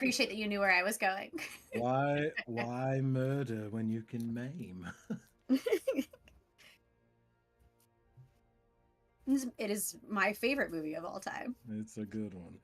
appreciate that you knew where I was going. Why murder when you can maim? It is my favorite movie of all time. It's a good one.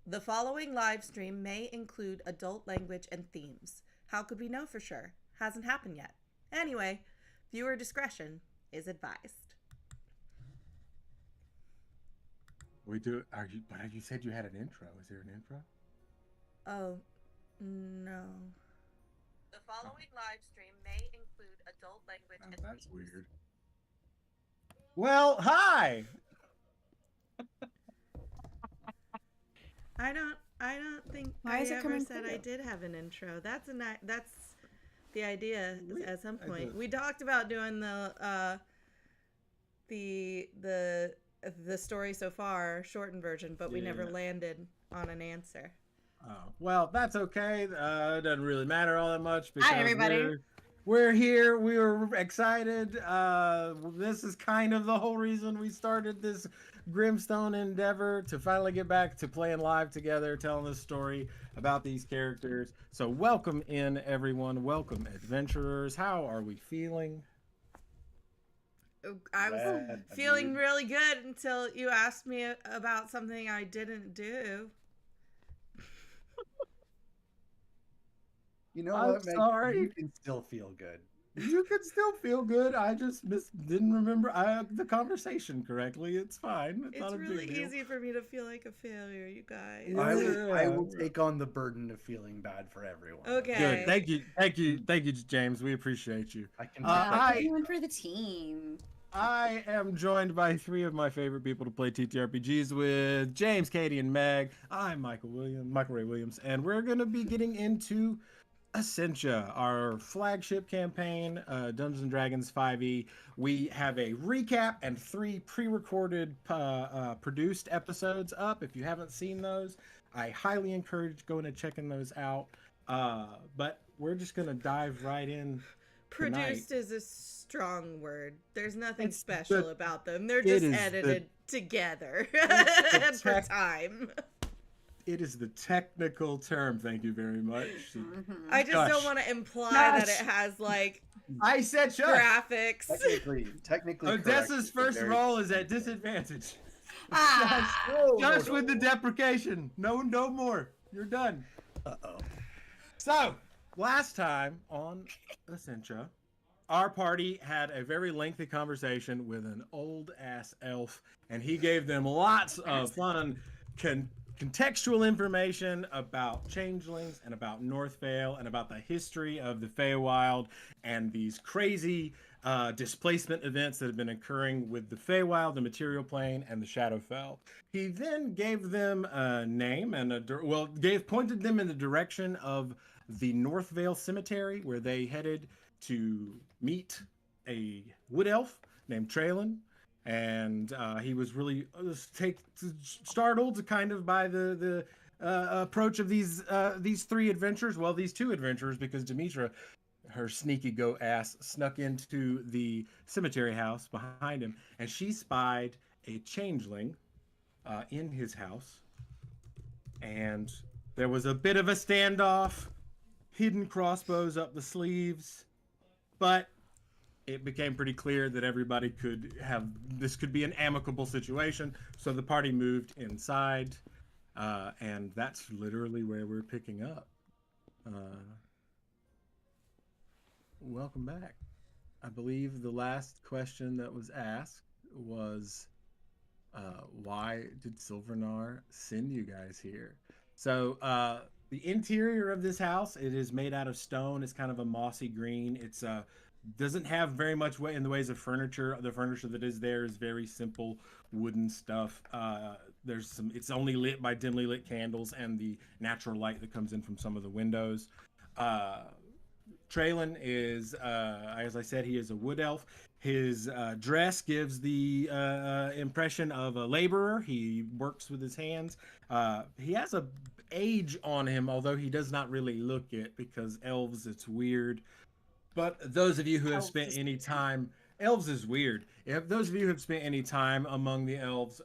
The following live stream may include adult language and themes. How could we know for sure? Hasn't happened yet. Anyway, viewer discretion is advised. We do. But you said you had an intro. Is there an intro? Oh, no. The following live stream may include adult language and That's themes. weird. Well, hi. I don't think Why I is it ever coming said through? I did have an intro. That's the idea. At some point, just- we talked about doing the story so far shortened version, but we never Yeah. landed on an answer. Oh, well, that's okay. It doesn't really matter all that much because everybody. we're here. We were excited. This is kind of the whole reason we started this Grimstone endeavor, to finally get back to playing live together, telling this story about these characters. So welcome in, everyone. Welcome, adventurers. How are we feeling? I was Glad, feeling dude. really good until you asked me about something I didn't do. You know I'm what, Meg? sorry. You can still feel good. You can still feel good. I just didn't remember the conversation correctly. It's fine. It's not It's a really big deal. easy for me to feel like a failure, you guys. Yeah. I will take on the burden of feeling bad for everyone. Okay. Good. Thank you, James. We appreciate you. I can. Even for the team. I am joined by three of my favorite people to play TTRPGs with: James, Katie, and Meg. I'm Michael Ray Williams, and we're gonna be getting into Ascensia, our flagship campaign, Dungeons and Dragons 5e. We have a recap and 3 pre-recorded, produced episodes up. If you haven't seen those, I highly encourage going and checking those out. But we're just gonna dive right in. Produced tonight. is a strong word. There's nothing It's special the- about them. They're it just is edited together It's the for tech- time. It is the technical term. Thank you very much. I just Gosh. don't want to imply that Gosh. it has like I said shush. graphics. Technically. Odessa's correct, but first very- roll is at disadvantage. Ah, Shush with the deprecation. No more. You're done. Uh-oh. So, last time on Ascensia, our party had a very lengthy conversation with an old ass elf, and he gave them lots of fun contextual information about changelings and about Northveil and about the history of the Feywild and these crazy displacement events that have been occurring with the Feywild, the Material Plane, and the Shadowfell. He then gave them a name and pointed them in the direction of the Northveil Cemetery, where they headed to meet a wood elf named Traylon. And he was really startled kind of by the approach of these 3 adventurers. Well, these 2 adventurers, because Dimitra, her sneaky go ass, snuck into the cemetery house behind him, and she spied a changeling in his house. And there was a bit of a standoff, hidden crossbows up the sleeves, but it became pretty clear that everybody could be an amicable situation. So the party moved inside, and that's literally where we're picking up. Welcome back. I believe the last question that was asked was, why did Silvernar send you guys here? So the interior of this house, it is made out of stone. It's kind of a mossy green. It's doesn't have very much in the ways of furniture. The furniture that is there is very simple wooden stuff. It's only lit by dimly lit candles and the natural light that comes in from some of the windows. Traylon is, as I said, he is a wood elf. His dress gives the impression of a laborer. He works with his hands. He has a age on him, although he does not really look it, because elves, it's weird. But those of you who have spent any time, elves is weird. If those of you who have spent any time among the elves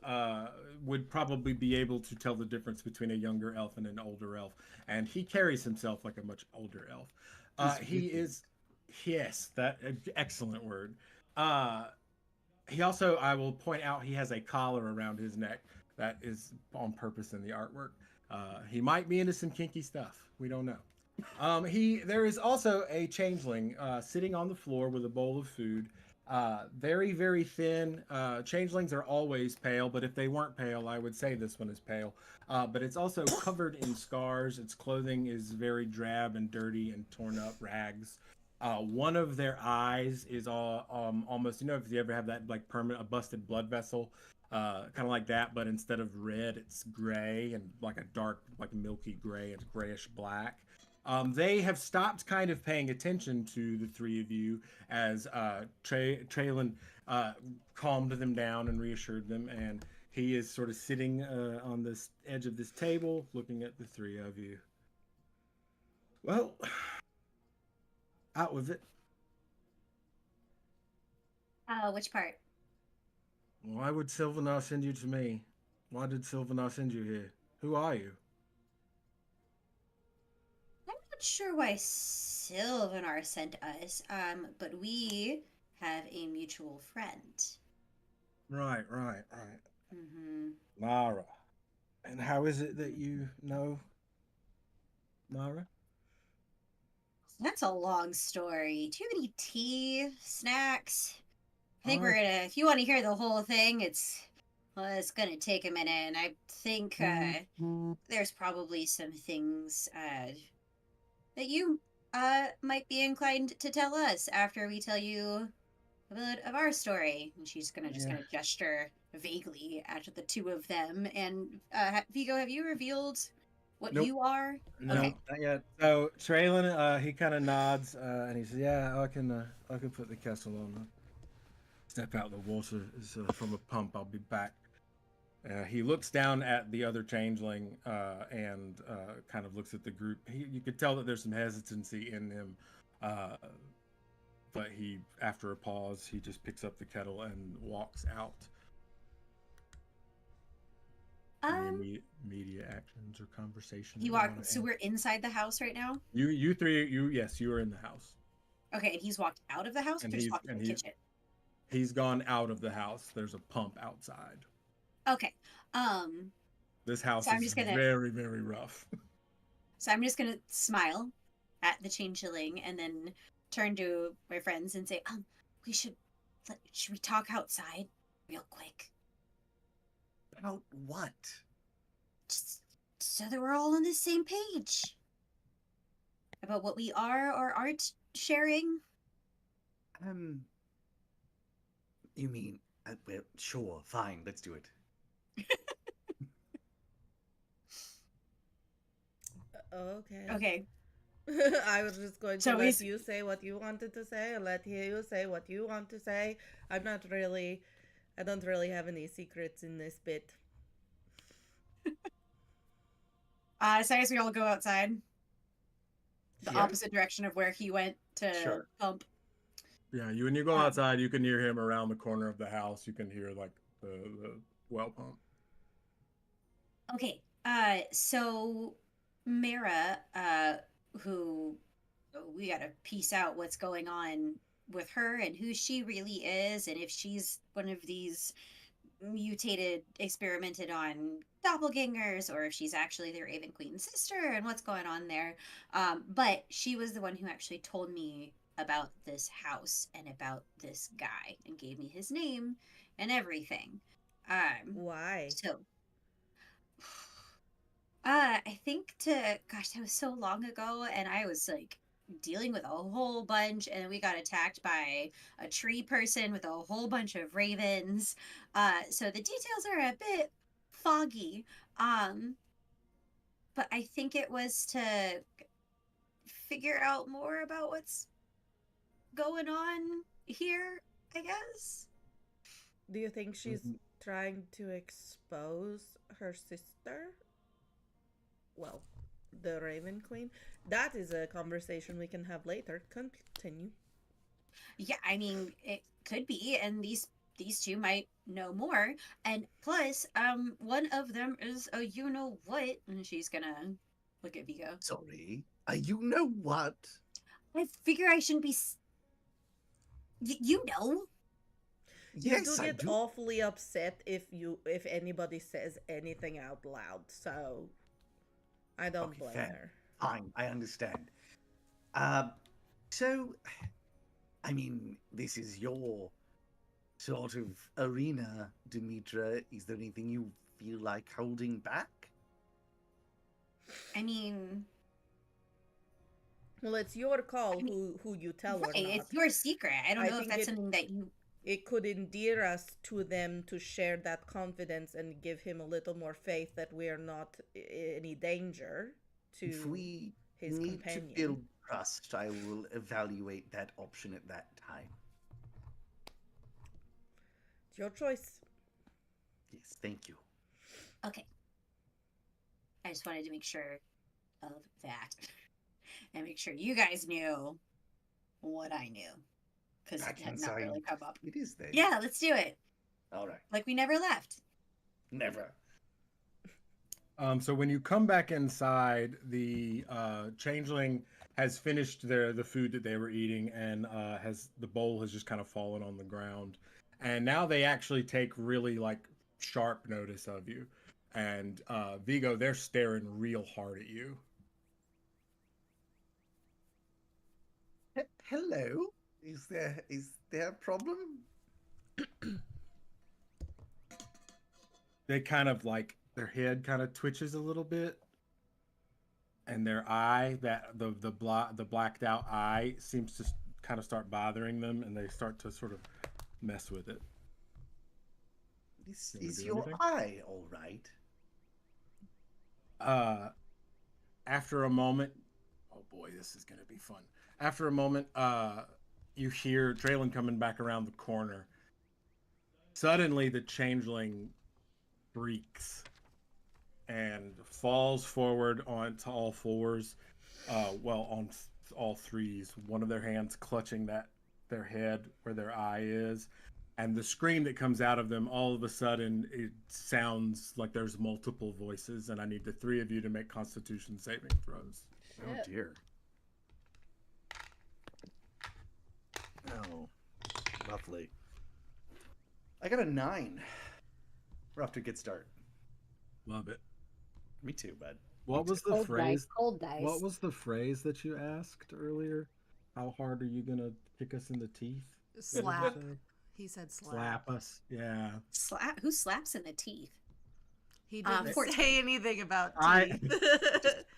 would probably be able to tell the difference between a younger elf and an older elf. And he carries himself like a much older elf. He is, yes, that excellent word. He also, I will point out, he has a collar around his neck that is on purpose in the artwork. He might be into some kinky stuff. We don't know. There is also a changeling sitting on the floor with a bowl of food. Very, very thin. Changelings are always pale, but if they weren't pale, I would say this one is pale. But it's also covered in scars. Its clothing is very drab and dirty and torn up rags. One of their eyes is all almost, if you ever have that like permanent a busted blood vessel, kind of like that, but instead of red, it's gray and like a dark, like milky gray and grayish black. They have stopped kind of paying attention to the three of you as Traylon calmed them down and reassured them, and he is sort of sitting on this edge of this table looking at the three of you. Well, out with it. Which part? Why would Sylvanar send you to me? Why did Sylvanar send you here? Who are you? I'm not sure why Sylvanar sent us, but we have a mutual friend. Right. Mm-hmm. Mara. And how is it that you know Mara? That's a long story. Do you have any tea, snacks? I think we're gonna, if you want to hear the whole thing, it's gonna take a minute, and I think there's probably some things that you might be inclined to tell us after we tell you a bit of our story. And she's gonna just kind of gesture vaguely at the two of them. And Vigo, have you revealed what you are? No, okay. not yet. So Traylon, he kind of nods and he says, "Yeah, I can put the kettle on. Step out the water is from a pump. I'll be back." He looks down at the other changeling and kind of looks at the group. You could tell that there's some hesitancy in him, but after a pause, he just picks up the kettle and walks out. Any media actions or conversations? So we're inside the house right now? You three, yes, you are in the house. Okay, and he's walked out of the house, or just walked in the kitchen? He's gone out of the house. There's a pump outside. Okay. This house is very, very rough. So I'm just gonna smile at the changeling and then turn to my friends and say, should we talk outside real quick? About what? Just so that we're all on the same page. About what we are or aren't sharing. You mean, well, sure, fine, let's do it. Okay. I was just going to let you say what you wanted to say and let you say what you want to say. I don't really have any secrets in this bit. So I guess we all go outside. The opposite direction of where he went to pump. Yeah, when you go outside, you can hear him around the corner of the house. You can hear like the well pump. Okay, so Mara, who we gotta piece out what's going on with her and who she really is, and if she's one of these mutated, experimented on doppelgangers, or if she's actually the Raven Queen's sister, and what's going on there. But she was the one who actually told me about this house and about this guy and gave me his name and everything. Why? So I think that was so long ago, and I was like dealing with a whole bunch, and we got attacked by a tree person with a whole bunch of ravens. So the details are a bit foggy. But I think it was to figure out more about what's going on here, I guess. Do you think she's trying to expose her sister? Well, the Raven Queen? That is a conversation we can have later. Continue. Yeah, I mean, it could be, and these two might know more. And plus, one of them is a you-know-what, and she's gonna look at Vigo. Sorry, a you-know-what? I figure I shouldn't be... you know? Yes, you do get awfully upset if anybody says anything out loud, so... I don't Okay, blame fair. her. Fine, I understand. So, I mean, this is your sort of arena, Dimitra. Is there anything you feel like holding back? I mean, Well, it's your call I mean, who you tell right, or not. it's your secret. I don't I know if think that's something that you. it could endear us to them to share that confidence and give him a little more faith that we are not any danger to If we his need companion. to build trust, I will evaluate that option at that time. It's your choice. Yes, thank you. Okay. I just wanted to make sure of that. And make sure you guys knew what I knew. Because it Back had not really inside. come up. It is then. Yeah, let's do it. All right. Like we never left. Never. So when you come back inside, the changeling has finished the food that they were eating, and the bowl has just kind of fallen on the ground. And now they actually take really like sharp notice of you. And Vigo, they're staring real hard at you. Hello? Is there a problem? They kind of like their head kind of twitches a little bit, and their eye, that the blacked out eye, seems to kind of start bothering them, and they start to sort of mess with it. Is your eye all right? After a moment, oh boy, this is gonna be fun. After a moment, you hear Traylon coming back around the corner. Suddenly, the changeling freaks and falls forward onto all fours. On all threes. One of their hands clutching their head where their eye is, and the scream that comes out of them, all of a sudden, it sounds like there's multiple voices, and I need the three of you to make Constitution saving throws. Oh dear. Oh, lovely. I got a 9. We're off to a good start. Love it. Me too, bud. What was the Cold phrase? dice, cold dice. What was the phrase that you asked earlier? How hard are you gonna kick us in the teeth? Slap. He said slap. Slap us. Yeah. Slap? Who slaps in the teeth? He didn't 14. say anything about I- teeth.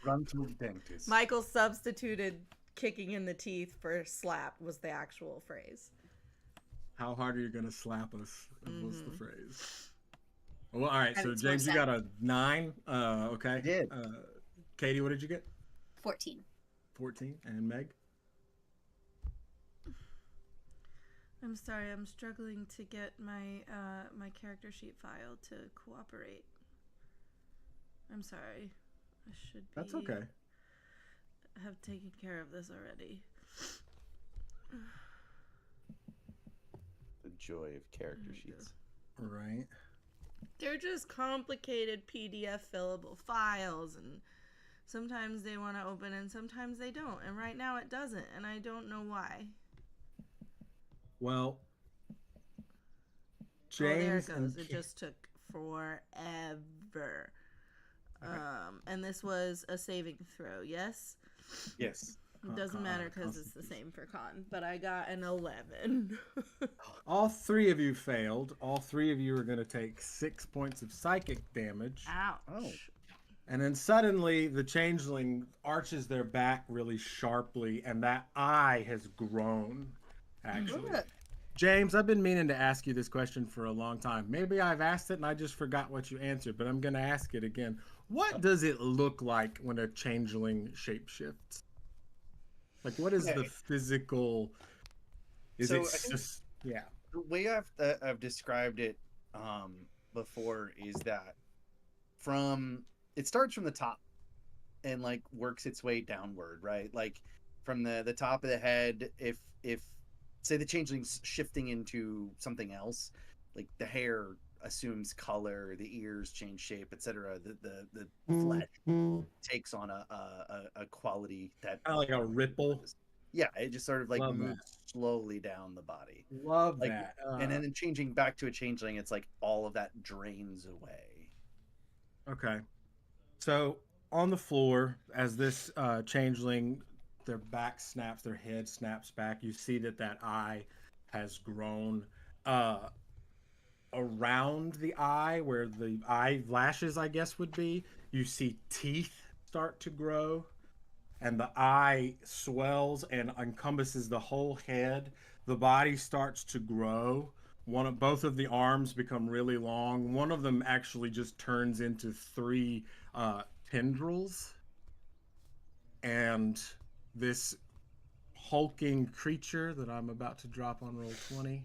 Run to the dentist. Michael substituted kicking in the teeth for slap was the actual phrase. How hard are you gonna slap us? Was the Mhm. phrase. Well, all right. That So makes more James, you got a 9. Okay. I did. Katie, what did you get? 14. 14. And Meg? I'm sorry, I'm struggling to get my my character sheet file to cooperate. I'm sorry. I should be That's okay. have taken care of this already. The joy of character sheets. Right. They're just complicated PDF fillable files, and sometimes they want to open and sometimes they don't. And right now it doesn't, and I don't know why. Well, Oh, there James it goes. and It just took forever. And this was a saving throw, yes? Yes. It doesn't matter because it's the same for con, but I got an 11. all three of you failed. All three of you are going to take 6 points of psychic damage. Ouch. Oh. And then suddenly the changeling arches their back really sharply, and that eye has grown, actually. Ugh. James, I've been meaning to ask you this question for a long time. Maybe I've asked it and I just forgot what you answered, but I'm going to ask it again. What does it look like when a changeling shapeshifts? Like, what is the physical... Is So it I think- just... Yeah. The way I've described it before is that it starts from the top and like works its way downward, right? Like from the top of the head, if say the changeling's shifting into something else, like the hair assumes color, the ears change shape, etc. The flesh takes on a quality that Kind of like a ripple. Yeah, it just sort of like Love moves slowly down the body. Love Like, that. and then changing back to a changeling, it's like all of that drains away. Okay. So on the floor, as this changeling, their back snaps, their head snaps back, you see that eye has grown. Around the eye, where the eye lashes, I guess, would be, you see teeth start to grow, and the eye swells and encompasses the whole head. The body starts to grow. Both of the arms become really long. One of them actually just turns into three tendrils, and this hulking creature that I'm about to drop on roll 20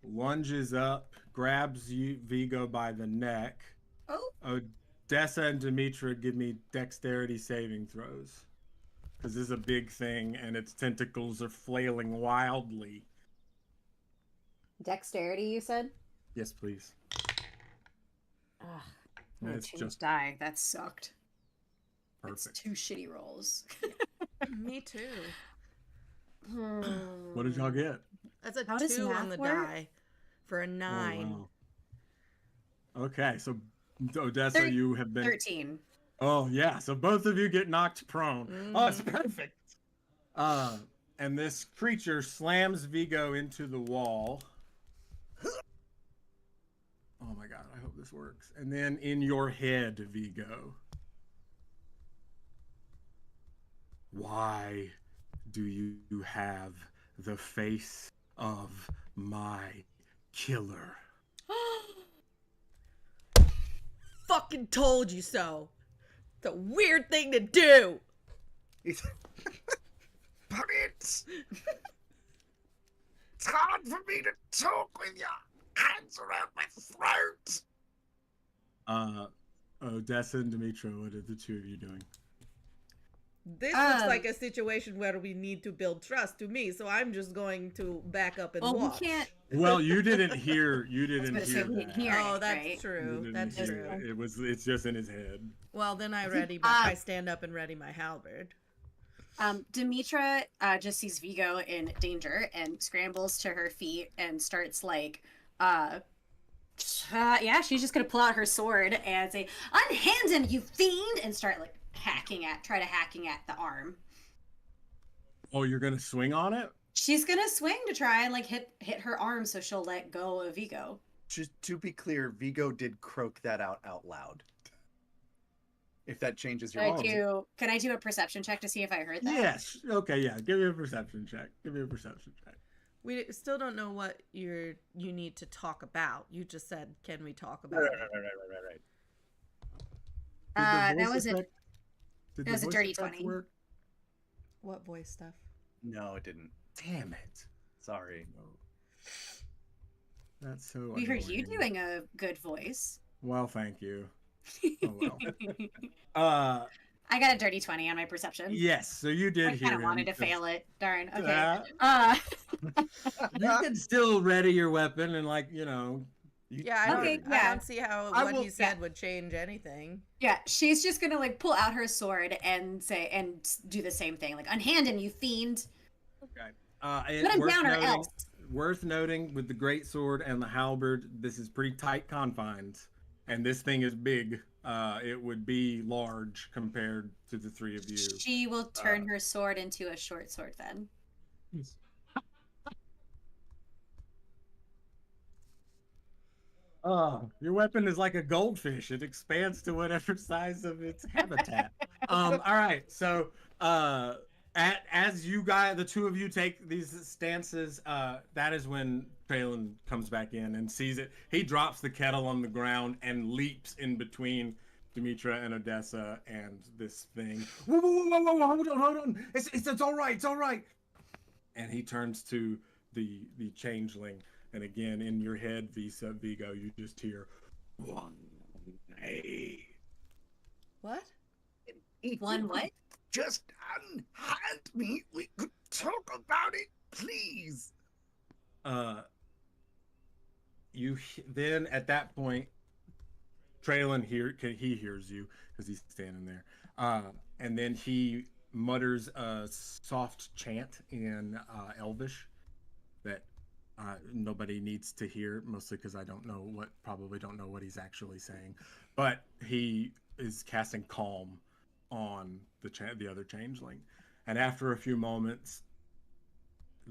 lunges up, grabs you, Vigo, by the neck. Oh. Odessa and Dimitra, give me dexterity saving throws, because this is a big thing and its tentacles are flailing wildly. Dexterity, you said? Yes, please. Ugh. It's just die. That sucked. perfect. It's 2 shitty rolls. Me too. What did y'all get? That's a How does 2 on math the work? die for a 9. Oh, wow. Okay, so Odessa, you have been 13. Oh yeah, so both of you get knocked prone. Oh, it's perfect. And this creature slams Vigo into the wall. Oh my god, I hope this works. And then in your head, Vigo. Why do you have the face of my killer? Fucking told you so. It's a weird thing to do. But it's hard for me to talk with your hands around my throat. Odessa and Dimitra, what are the two of you doing? This looks like a situation where we need to build trust to me, so I'm just going to back up and watch. We can't. Well, you didn't hear. You didn't I was hear gonna say, we didn't that. hear Oh, it, that's right? true. You That's didn't true. hear it. It's just in his head. Well, then I stand up and ready my halberd. Dimitra just sees Vigo in danger and scrambles to her feet and starts like, yeah, she's just gonna pull out her sword and say, "Unhand him, you fiend!" and start like try to hacking at the arm. Oh, you're gonna swing on it? She's gonna swing to try and like hit her arm so she'll let go of Vigo. Just to be clear, Vigo did croak that out loud. If that changes your mind. Can I do a perception check to see if I heard that? Yes. Okay. Yeah. Give me a perception check. We still don't know what you need to talk about. You just said, "Can we talk about it?" Right. That was a dirty 20. Work? What voice stuff? No, it didn't. Damn it. Sorry. That's so We heard you annoying. doing a good voice. Well, thank you. Oh, well. I got a dirty 20 on my perception. Yes, so you did I hear kind of him. wanted to fail it. Darn. Okay. You can still ready your weapon and Yeah, I don't see how what he said yeah. would change anything. Yeah, she's just gonna like pull out her sword and say and do the same thing, like unhand him, you fiend. Okay. Put him down or else. Worth noting, with the great sword and the halberd, this is pretty tight confines, and this thing is big. It would be large compared to the three of you. She will turn her sword into a short sword then. Your weapon is like a goldfish. It expands to whatever size of its habitat. All right. So, as you guys, the two of you take these stances, that is when Traylon comes back in and sees it. He drops the kettle on the ground and leaps in between Dimitra and Odessa and this thing. Whoa, hold on. It's all right. It's all right. And he turns to the changeling. And again, in your head, Vigo, you just hear, "One day." What? One what? Just unhand me. We could talk about it, please. You then at that point, Traylon he hears you because he's standing there, and then he mutters a soft chant in Elvish that Nobody needs to hear, mostly because I probably don't know what he's actually saying. But he is casting calm on the other changeling, and after a few moments,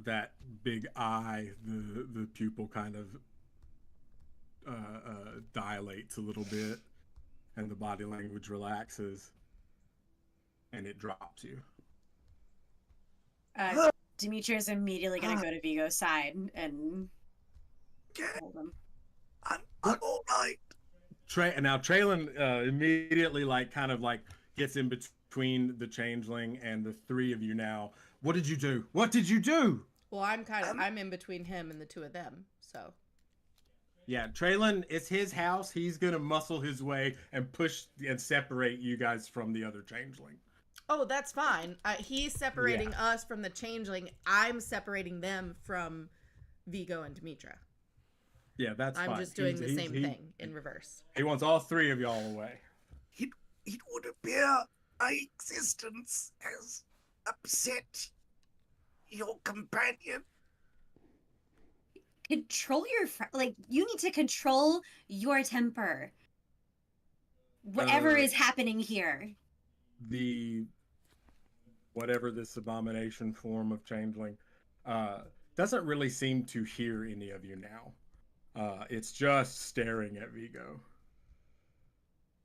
that big eye, the pupil kind of dilates a little bit, and the body language relaxes, and it drops you. Dimitra is immediately going to go to Vigo's side and hold him. I'm all right. Now Traylon immediately kind of gets in between the changeling and the three of you now. What did you do? What did you do? Well, I'm in between him and the two of them, so. Yeah, Traylon, it's his house. He's gonna muscle his way and push and separate you guys from the other changeling. Oh, that's fine. He's separating us from the changeling. I'm separating them from Vigo and Dimitra. Yeah, that's fine. I'm just doing the same thing in reverse. He wants all three of y'all away. It would appear my existence has upset your companion. Control your you need to control your temper. Whatever is happening here. Whatever this abomination form of changeling doesn't really seem to hear any of you now. It's just staring at Vigo.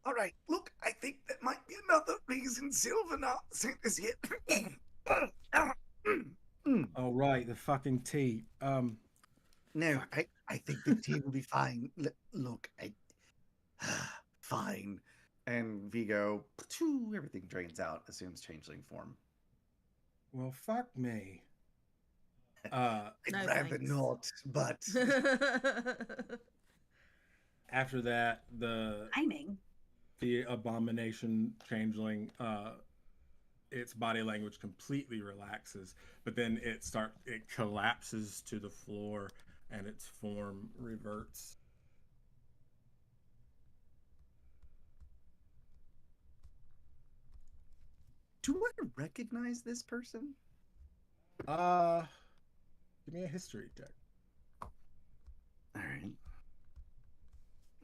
All right, look, I think that might be another reason Sylvanar sent us here. Oh, right, the fucking tea. No, I think the tea will be fine. Look, fine. And Vigo, everything drains out, assumes changeling form. Well, fuck me. I'd rather thanks. not, but After that, Timing. the abomination changeling, its body language completely relaxes, but then it collapses to the floor and its form reverts. Do I recognize this person? Give me a history check. All right.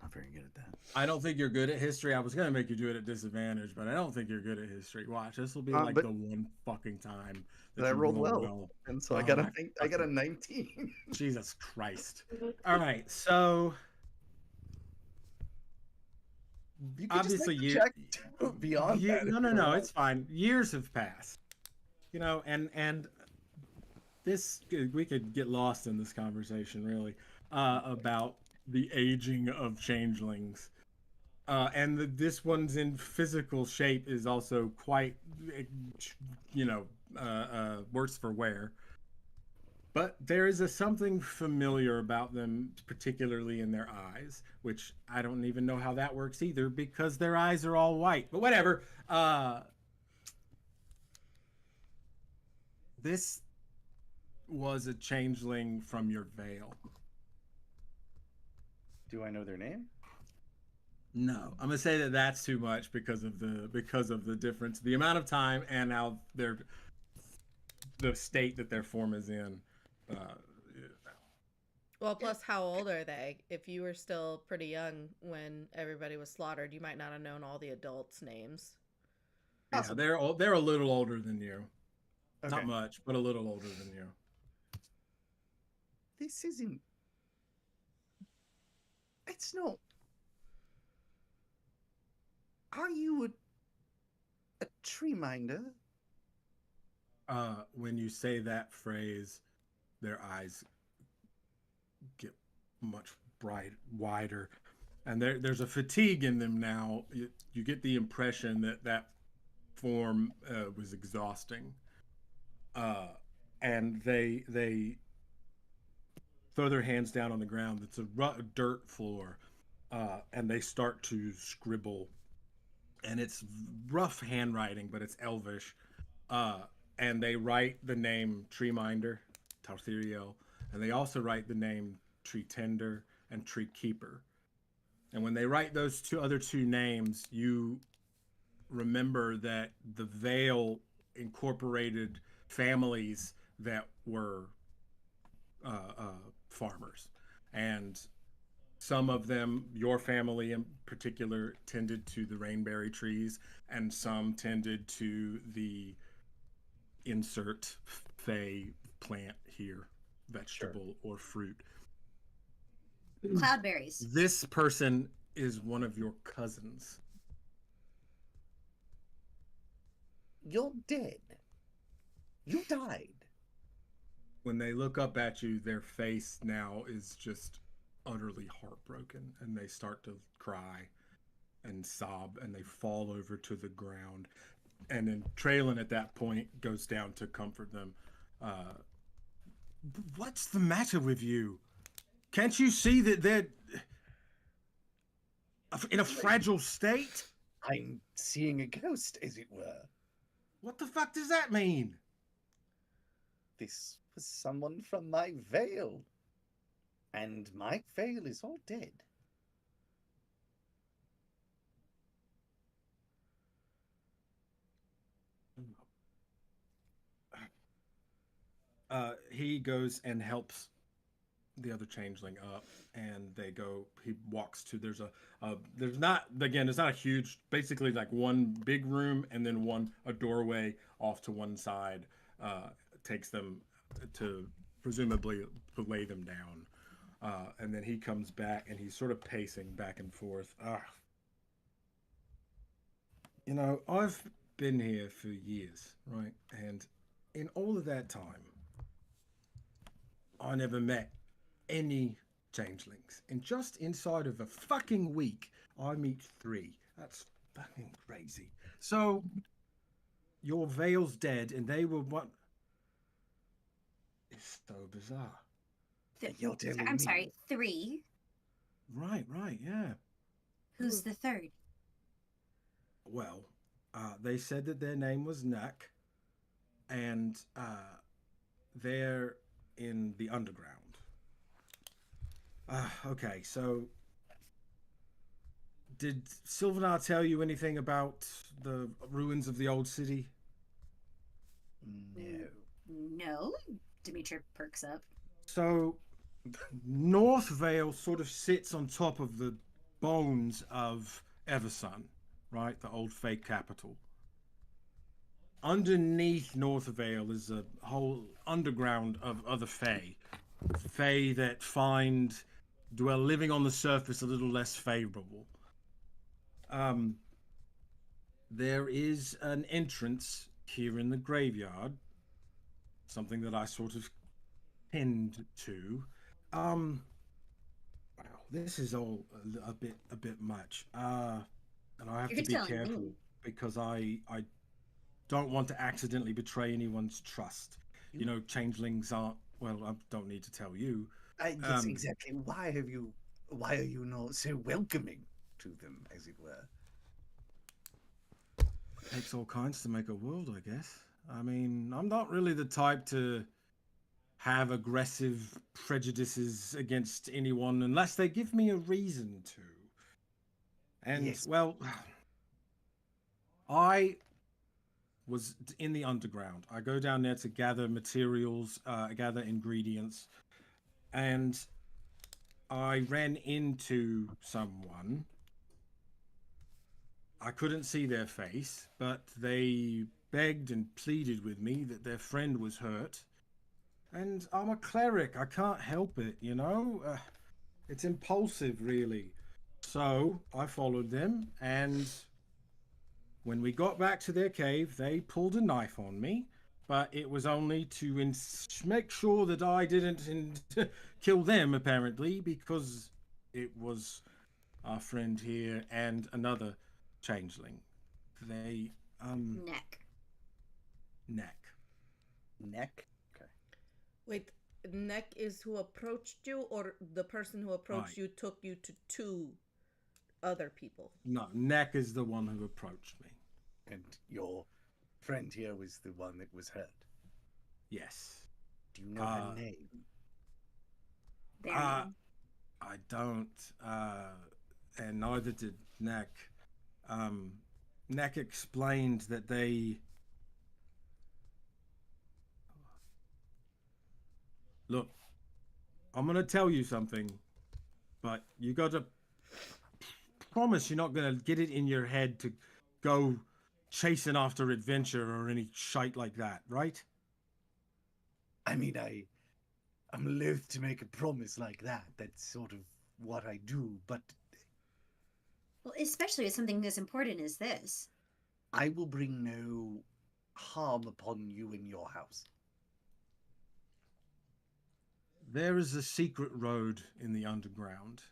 Not very good at that. I don't think you're good at history. I was gonna make you do it at disadvantage, but I don't think you're good at history. Watch, this will be but the one fucking time that I you rolled roll well. And so Oh I got my a 19. Jesus Christ! All right, so You can obviously just check beyond that. No, it's fine. Years have passed, and this we could get lost in this conversation really about the aging of changelings, and this one's in physical shape is also quite worse for wear. But there is something familiar about them, particularly in their eyes, which I don't even know how that works either, because their eyes are all white. But whatever. This was a changeling from your veil. Do I know their name? No, I'm gonna say that that's too much because of the difference, the amount of time, and how the state that their form is in. Well, plus, how old are they? If you were still pretty young when everybody was slaughtered, you might not have known all the adults' names. Yeah, they're a little older than you. Okay. Not much, but a little older than you. This isn't. It's not. Are you a tree minder? When you say that phrase, their eyes get much wider, and there's a fatigue in them now. You get the impression that form was exhausting, and they throw their hands down on the ground. It's a dirt floor, and they start to scribble, and it's rough handwriting, but it's Elvish. And they write the name Treeminder, Tarthiriel, and they also write the name Tree Tender and Tree Keeper. And when they write those other two names, you remember that the Veil incorporated families that were farmers, and some of them, your family in particular, tended to the rainberry trees, and some tended to the insert fey plant here, vegetable or fruit. Cloudberries. This person is one of your cousins. You're dead. You died. When they look up at you, their face now is just utterly heartbroken, and they start to cry and sob, and they fall over to the ground. And then Traylon at that point goes down to comfort them. What's the matter with you? Can't you see that they're in a fragile state? I'm seeing a ghost, as it were. What the fuck does that mean? This was someone from my veil. And my veil is all dead. He goes and helps the other changeling up, and they go. He walks to. There's not a huge. Basically, like one big room, and then a doorway off to one side. Takes them to presumably lay them down, and then he comes back, and he's sort of pacing back and forth. You know, I've been here for years, right? And in all of that time, I never met any changelings. And just inside of a fucking week, I meet 3. That's fucking crazy. So, your veil's dead, and they were what? It's so bizarre. You're telling I'm me. sorry, 3. Right, yeah. Who's the third? Well, they said that their name was Nuck, and they're in the underground. Okay, so did Sylvanar tell you anything about the ruins of the old city? No. No. Dimitra perks up. So Northveil sort of sits on top of the bones of Eversun, right? The old fake capital. Underneath Northveil is a whole underground of other Fae. Fae that dwell living on the surface a little less favorable. There is an entrance here in the graveyard, something that I sort of tend to. Wow, this is all a bit much. And I have You're to be telling careful me. because I don't want to accidentally betray anyone's trust. You know, changelings aren't. Well, I don't need to tell you. Yes, exactly. Why are you not so welcoming to them, as it were? Takes all kinds to make a world, I guess. I mean, I'm not really the type to have aggressive prejudices against anyone unless they give me a reason to. And, yes. well, I was in the underground. I go down there to gather materials, gather ingredients, and I ran into someone. I couldn't see their face, but they begged and pleaded with me that their friend was hurt. And I'm a cleric. I can't help it, you know? It's impulsive, really. So I followed them, and when we got back to their cave, they pulled a knife on me, but it was only to make sure that I didn't kill them, apparently, because it was our friend here and another changeling. They, Neck. Neck. Neck? Okay. Wait, Neck is who approached you, or the person who approached you took you to 2 other people? No, Neck is the one who approached me. And your friend here was the one that was hurt? Yes. Do you know her name? Their name. I don't, and neither did Neck. Neck explained that they... Look, I'm gonna tell you something, but you gotta promise you're not gonna get it in your head to go chasing after adventure or any shite like that, right? I mean, I'm loath to make a promise like that. That's sort of what I do, but Well, especially with something as important as this. I will bring no harm upon you and your house. There is a secret road in the underground.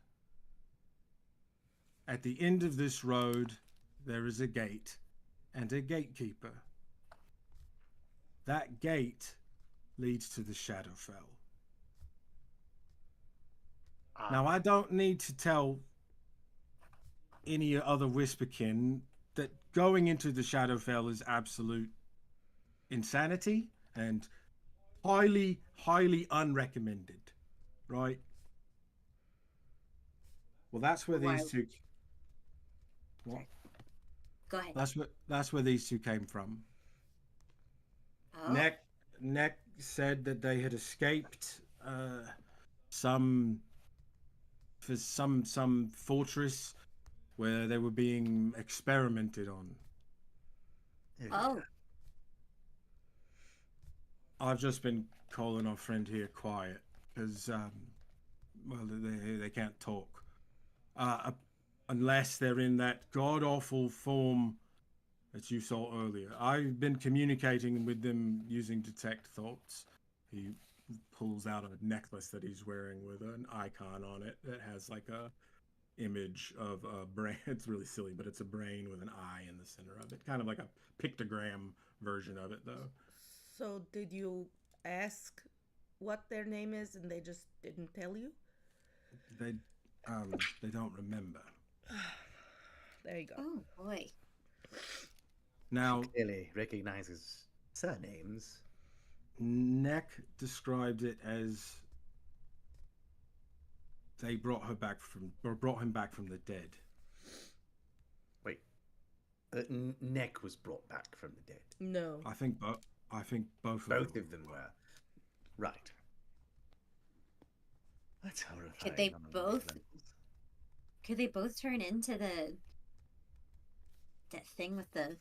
At the end of this road, there is a gate and a gatekeeper. That gate leads to the Shadowfell. Now, I don't need to tell any other Whisperkin that going into the Shadowfell is absolute insanity and highly, highly unrecommended, right? Well, that's where Why- these two. What? Go ahead. That's where these two came from. Oh, Neck said that they had escaped some fortress where they were being experimented on. oh, I've just been calling our friend here quiet because, well, they can't talk unless they're in that god awful form that you saw earlier. I've been communicating with them using detect thoughts. He pulls out a necklace that he's wearing with an icon on it that has like a image of a brain. It's really silly, but it's a brain with an eye in the center of it, kind of like a pictogram version of it, though. So, did you ask what their name is and they just didn't tell you? They don't remember. There you go. oh boy. Now, Clearly recognizes surnames. Neck described it as they brought him back from the dead. Wait, Neck was brought back from the dead. No. I think both Both of them were. Right. That's horrifying. Could they on a both- level. Could they both turn into that thing with the?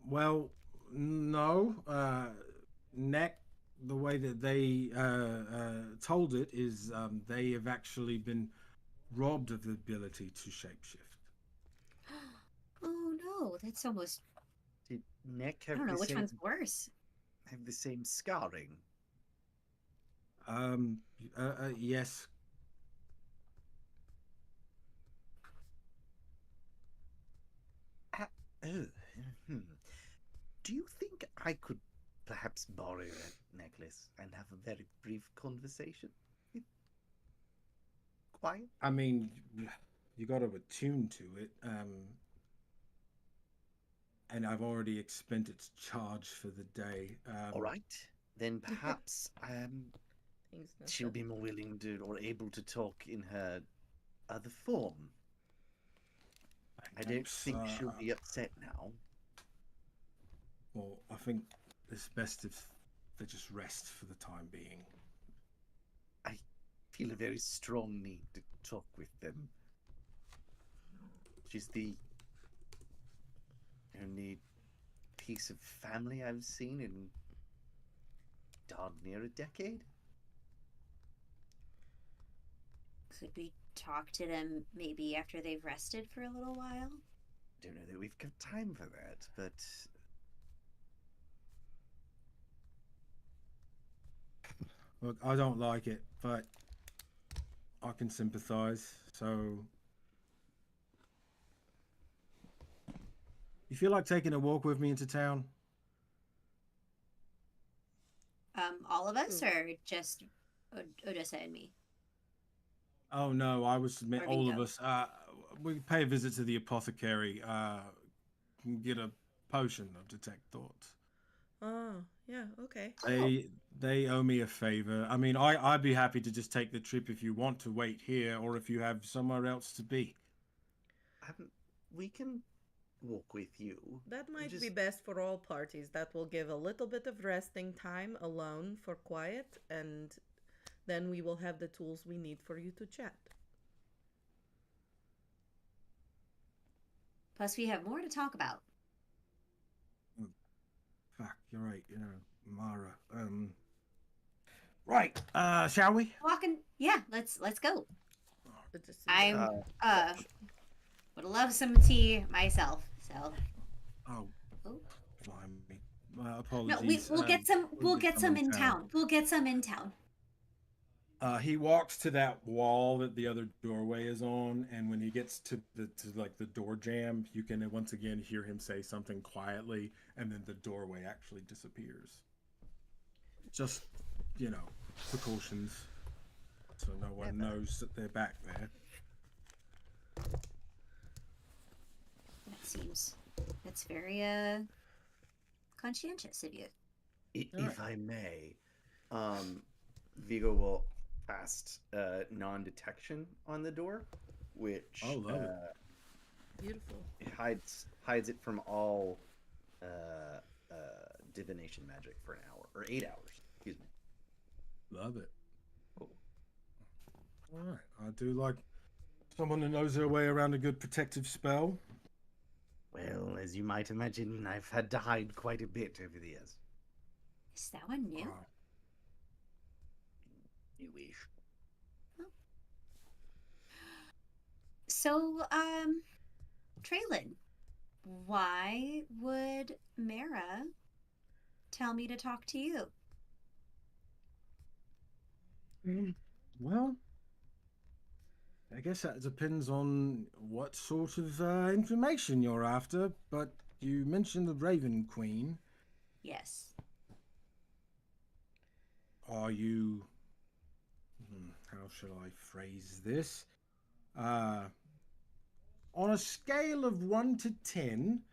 Well, no. Neck, the way that they told it is they have actually been robbed of the ability to shapeshift. Oh no, that's almost. Did Neck I have don't know the which same one's worse. have the same scarring? Yes. Oh, hmm. Do you think I could perhaps borrow that necklace and have a very brief conversation? Quiet? I mean, you got to attune to it. And I've already expended its charge for the day. All right. Then perhaps Things not she'll so- be more willing to or able to talk in her other form. I don't think she'll be upset now. Well, I think it's best if they just rest for the time being. I feel a very strong need to talk with them. She's the only piece of family I've seen in darn near a decade. Could we talk to them maybe after they've rested for a little while? Don't know that we've got time for that, but Look, I don't like it, but I can sympathize. So, you feel like taking a walk with me into town? All of us, or just Odessa and me? Oh no, I was meant Or all of Vigo. us. We pay a visit to the apothecary. Can get a potion of detect thoughts. Oh, yeah, okay. They owe me a favor. I mean, I'd be happy to just take the trip if you want to wait here, or if you have somewhere else to be. we can walk with you. That might Just- be best for all parties. That will give a little bit of resting time alone for quiet, and then we will have the tools we need for you to chat. Plus, we have more to talk about. Fuck, you're right. You know, Mara. Right. Shall we? Walking. Yeah, let's go. It just seems I'm like- would love some tea myself. So Oh, oh. blimey. No, Apologies. we'll get some. We'll get some in town. town. We'll get some in town. He walks to that wall that the other doorway is on, and when he gets to the door jamb, you can once again hear him say something quietly, and then the doorway actually disappears. Just, precautions, so no one knows that they're back there. That's very conscientious of you. If I may, Vigo will cast non-detection on the door, which love it. beautiful. hides it from all divination magic for an hour or 8 hours. Excuse me. Love it. Cool. All right, I do like someone who knows their way around a good protective spell. Well, as you might imagine, I've had to hide quite a bit over the years. Is that one new? You wish. So, Traylon, why would Mara tell me to talk to you? Well, I guess that depends on what sort of information you're after, but you mentioned the Raven Queen. Yes. Are you... how shall I phrase this? On a scale of 1 to 10,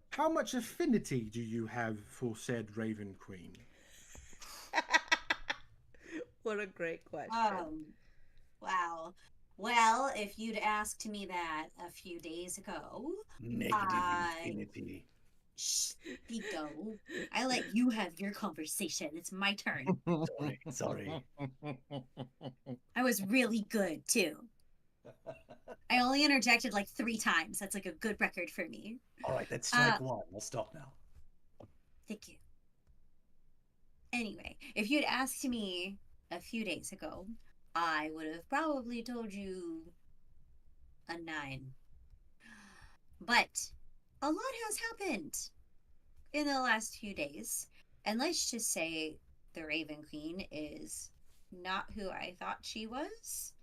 how much affinity do you have for said Raven Queen? What a great question. Wow. Well, if you'd asked me that a few days ago, Negative infinity. shh, Vigo, I let you have your conversation. It's my turn. Sorry. I was really good too. I only interjected like 3 times. That's like a good record for me. All right, that's strike one. We'll stop now. Thank you. Anyway, if you'd asked me a few days ago, I would have probably told you a 9. But a lot has happened in the last few days. And let's just say the Raven Queen is not who I thought she was.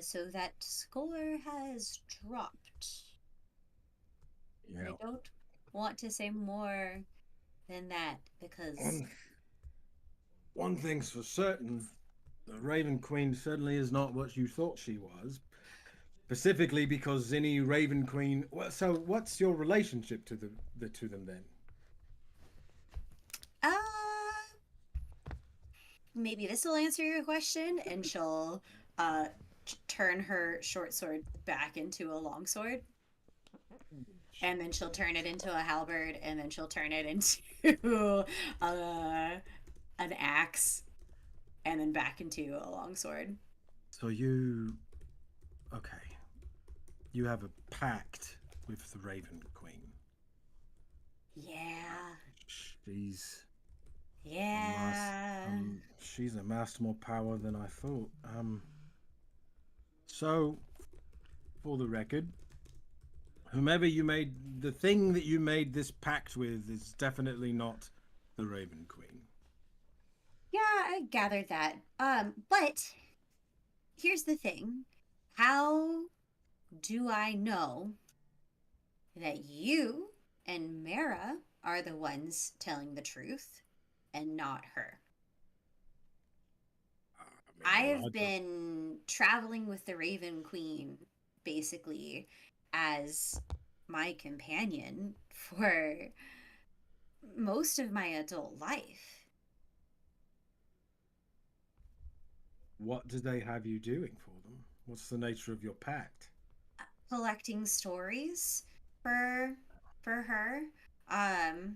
So that score has dropped. Yeah. I don't want to say more than that because One thing's for certain, the Raven Queen certainly is not what you thought she was. Specifically because any Raven Queen... Well, so what's your relationship to the to them then? Maybe this will answer your question, and she'll turn her short sword back into a long sword. And then she'll turn it into a halberd, and then she'll turn it into an axe, and then back into a long sword. So you... Okay. You have a pact with the Raven Queen. Yeah. She's amassed more power than I thought. So, for the record, whomever you made, the thing that you made this pact with is definitely not the Raven Queen. Yeah, I gathered that. But here's the thing. How do I know that you and Mara are the ones telling the truth and not her? I have been traveling with the Raven Queen basically as my companion for most of my adult life. What do they have you doing for them? What's the nature of your pact? Collecting stories for her. Um,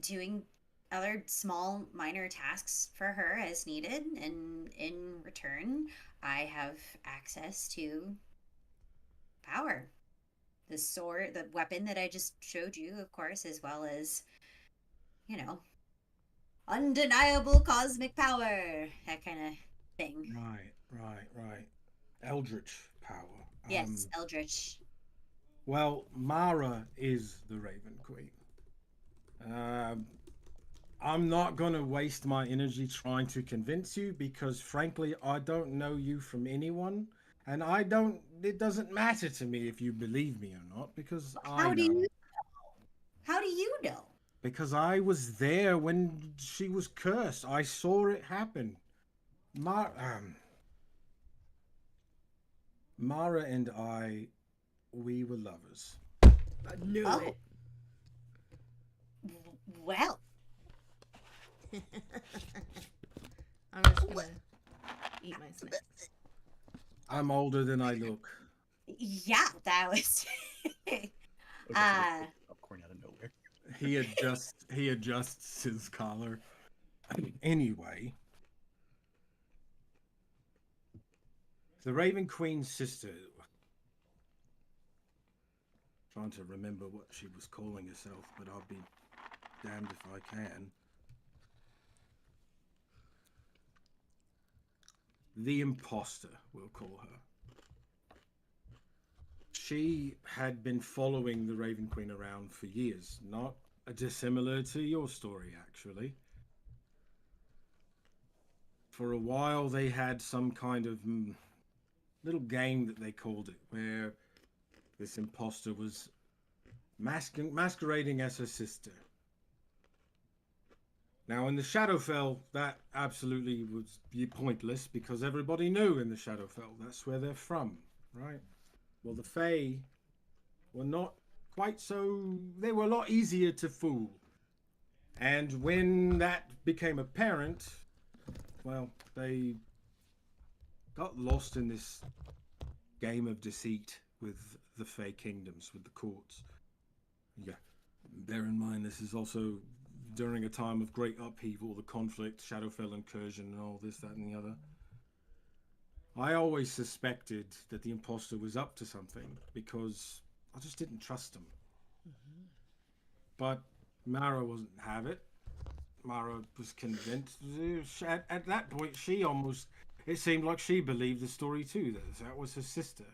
doing other small minor tasks for her as needed, and in return I have access to power. The sword, the weapon that I just showed you, of course, as well as, you know, undeniable cosmic power, that kind of thing. Right. Eldritch power. Yes, Eldritch. Well, Mara is the Raven Queen. I'm not going to waste my energy trying to convince you because, frankly, I don't know you from anyone. And it doesn't matter to me if you believe me or not because I How do know. you How do you know? Because I was there when she was cursed. I saw it happen. Mara and I, we were lovers. I knew Oh, it. well, I'm just gonna eat my snacks. I'm older than I look. yeah, that was. Popcorn out of nowhere. He adjusts his collar. Anyway, the Raven Queen's sister. Trying to remember what she was calling herself, but I'll be damned if I can. The imposter, we'll call her. She had been following the Raven Queen around for years, not dissimilar to your story, actually. For a while, they had some kind of little game that they called it, where this imposter was masquerading as her sister. Now, in the Shadowfell, that absolutely would be pointless because everybody knew in the Shadowfell that's where they're from, right? Well, the Fae were not quite so. They were a lot easier to fool. And when that became apparent, well, they got lost in this game of deceit with the Fae kingdoms, with the courts. Yeah, bear in mind this is also during a time of great upheaval, the conflict, Shadowfell incursion, and all this, that, and the other. I always suspected that the imposter was up to something because I just didn't trust him. Mm-hmm. But Mara wasn't have it. Mara was convinced. At that point, she almost. It seemed like she believed the story too. That was her sister.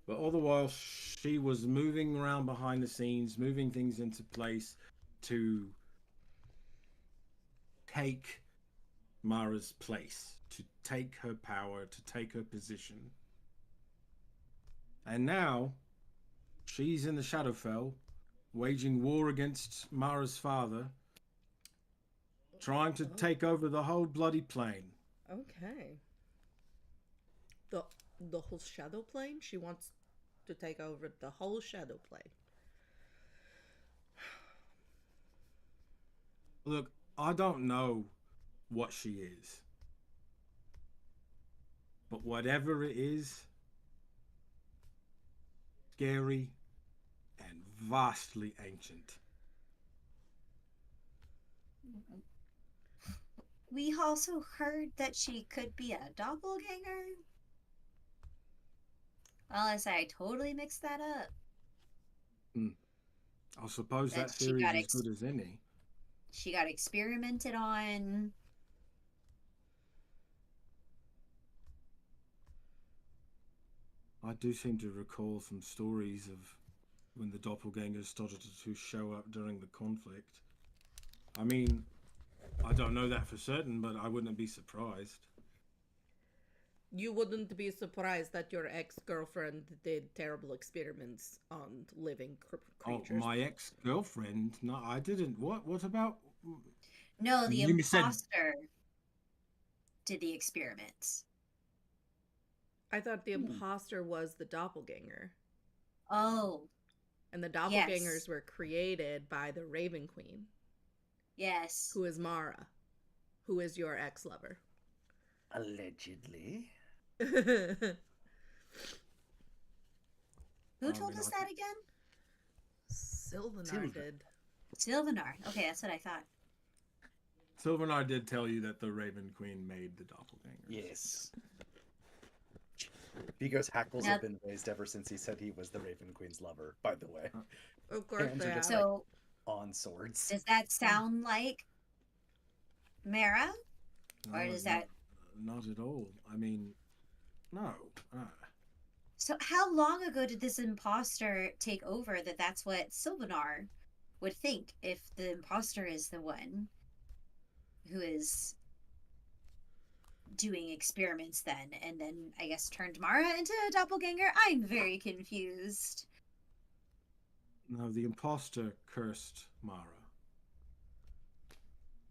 But all the while, she was moving around behind the scenes, moving things into place to take Mara's place, to take her power, to take her position. And now, she's in the Shadowfell, waging war against Mara's father, trying to take over the whole bloody plane. Okay. The whole shadow plane? She wants to take over the whole shadow plane. Look, I don't know what she is. But whatever it is, scary and vastly ancient. We also heard that she could be a doppelganger. Unless I totally mixed that up. I suppose that She theory got is as good as any. She got experimented on. I do seem to recall some stories of when the doppelgangers started to show up during the conflict. I mean, I don't know that for certain, but I wouldn't be surprised. You wouldn't be surprised that your ex-girlfriend did terrible experiments on living creatures. Oh, my ex-girlfriend? No, I didn't. What about? No, the You imposter did the experiments. I thought the imposter was the doppelganger. Oh. And the doppelgangers were created by the Raven Queen. Yes. Who is Mara, who is your ex-lover. Allegedly. Who told us that again? Sylvanar did. Sylvanar. Okay, that's what I thought. Sylvanar did tell you that the Raven Queen made the doppelganger. Yes. Vigo's hackles Now- have been raised ever since he said he was the Raven Queen's lover, by the way. Of course Hands they are have. just So, On swords. does that sound like Mara? Or No, does that... Not at all. I mean, no. So how long ago did this imposter take over that's what Sylvanar would think if the imposter is the one who is doing experiments then, and then I guess turned Mara into a doppelganger? I'm very confused. No, the imposter cursed Mara.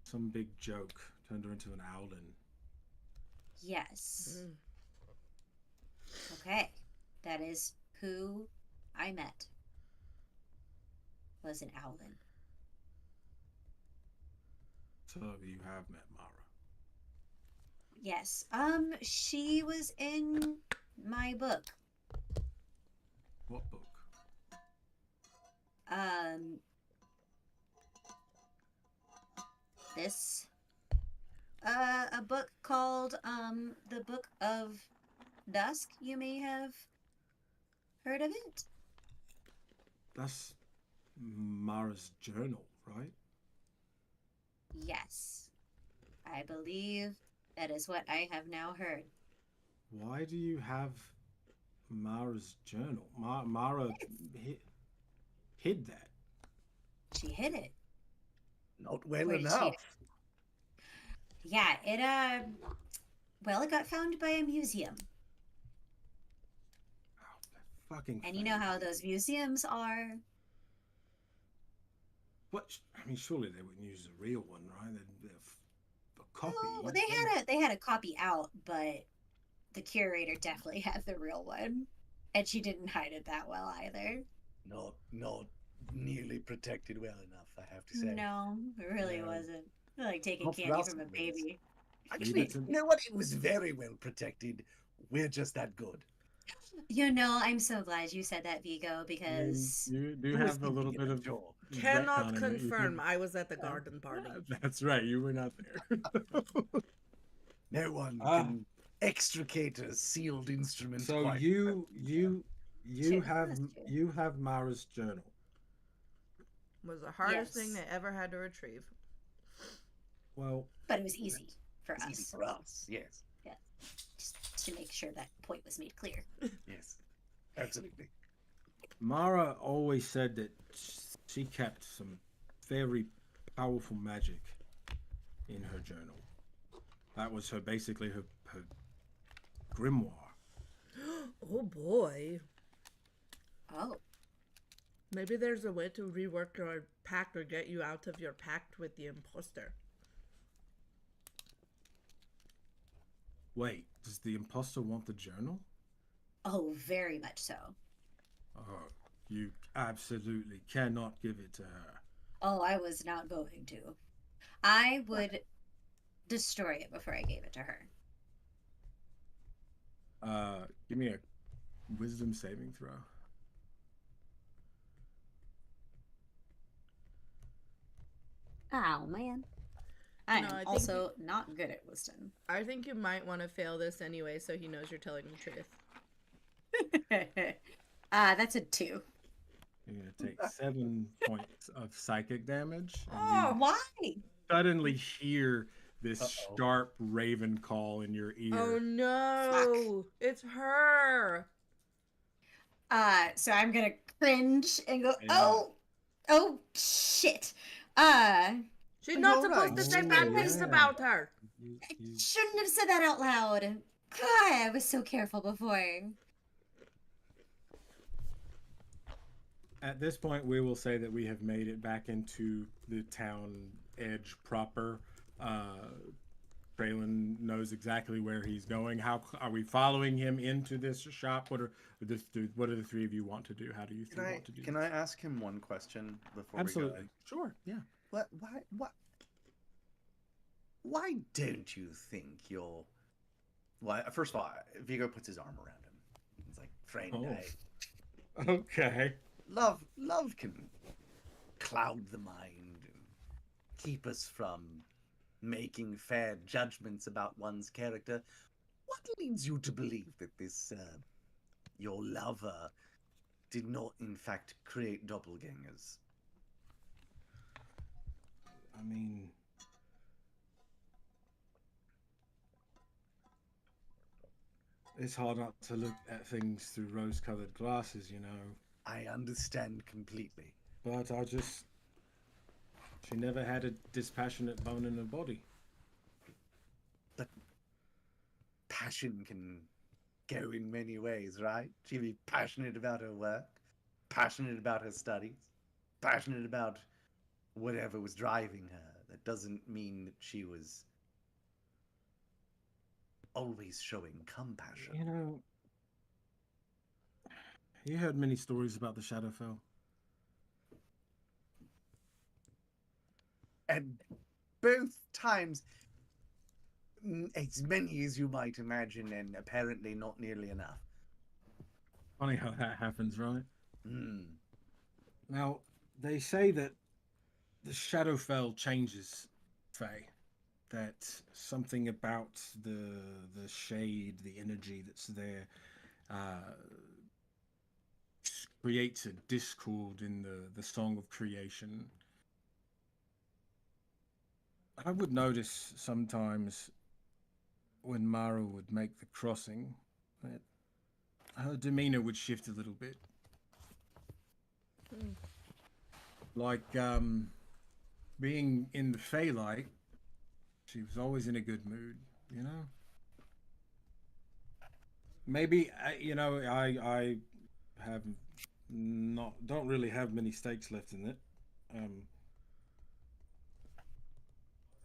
Some big joke turned her into an owlin. Yes. Mm. Okay. That is who I met. Was an owlin. So you have met Mara. Yes. She was in my book. What book? This a book called The Book of Dusk. You may have heard of it. That's Mara's journal, right? Yes, I believe that is what I have now heard. Why do you have Mara's journal? Mara hid that. She hid it. Not well Where did enough. Yeah, it well, it got found by a museum. Oh, that fucking And you know thing. how those museums are. What? I mean, surely they wouldn't use the real one, right? A copy. Oh, they had a copy out, but the curator definitely had the real one. And she didn't hide it that well either. Not nearly protected well enough, I have to say. No, it really No. wasn't. Like taking Not for candy us, from a at least. baby. Actually, It's a- you know what? It was very well protected. We're just that good. You know, I'm so glad you said that, Vigo, because You do Who was have a little thinking bit of of Joel? Cannot retconning that you confirm. think- I was at the garden party. That's right. You were not there. No one Ah. can extricate a sealed instrument. So quite you True, have that's true. you have Mara's journal. Was the hardest Yes. thing they ever had to retrieve. Well, but it was easy for It's easy us. for us. Yes. Just to make sure that point was made clear. Yes. Absolutely. Mara always said that she kept some very powerful magic in her journal. That was her basically her grimoire. Oh boy. Oh, Maybe there's a way to rework your pact or get you out of your pact with the imposter. Wait, does the imposter want the journal? oh, very much so. Oh, you absolutely cannot give it to her. Oh, I was not going to. I would destroy it before I gave it to her. Give me a wisdom saving throw. Oh, man. I No, am I think also not good at wisdom. I think you might want to fail this anyway so he knows you're telling the truth. That's a 2. You're gonna take 7 points of psychic damage. And Oh, you Why? suddenly hear this Uh-oh. sharp raven call in your ear. Oh no! It's her! So I'm gonna cringe and go, Yeah. oh, shit. She's Are not you supposed alright? to say Oh, bad things yeah. about her! You- Shouldn't have said that out loud. God, I was so careful before. At this point, we will say that we have made it back into the town edge proper. Traylon knows exactly where he's going. How are we following him into this shop? What do the three of you want to do? How do you Can I want to do can this? I ask him one question before Absolutely. we go? Sure. Yeah. Why don't you think you're? Well, first of all, Vigo puts his arm around him. He's like, "Friend, Oh. Okay. Love can cloud the mind and keep us from making fair judgments about one's character. What leads you to believe that this your lover did not in fact create doppelgangers? I mean, it's hard not to look at things through rose-colored glasses, you know. I understand completely. But she never had a dispassionate bone in her body. But passion can go in many ways, right? She'd be passionate about her work, passionate about her studies, passionate about whatever was driving her. That doesn't mean that she was always showing compassion. You know, you heard many stories about the Shadowfell. And both times, as many as you might imagine, and apparently not nearly enough. Funny how that happens, right? Hmm. Now, they say that the Shadowfell changes Fae. That something about the shade, the energy that's there, creates a discord in the song of creation. I would notice sometimes when Mara would make the crossing that her demeanor would shift a little bit. Like being in the Feylight, she was always in a good mood, you know? Maybe, you know, I have don't really have many stakes left in it.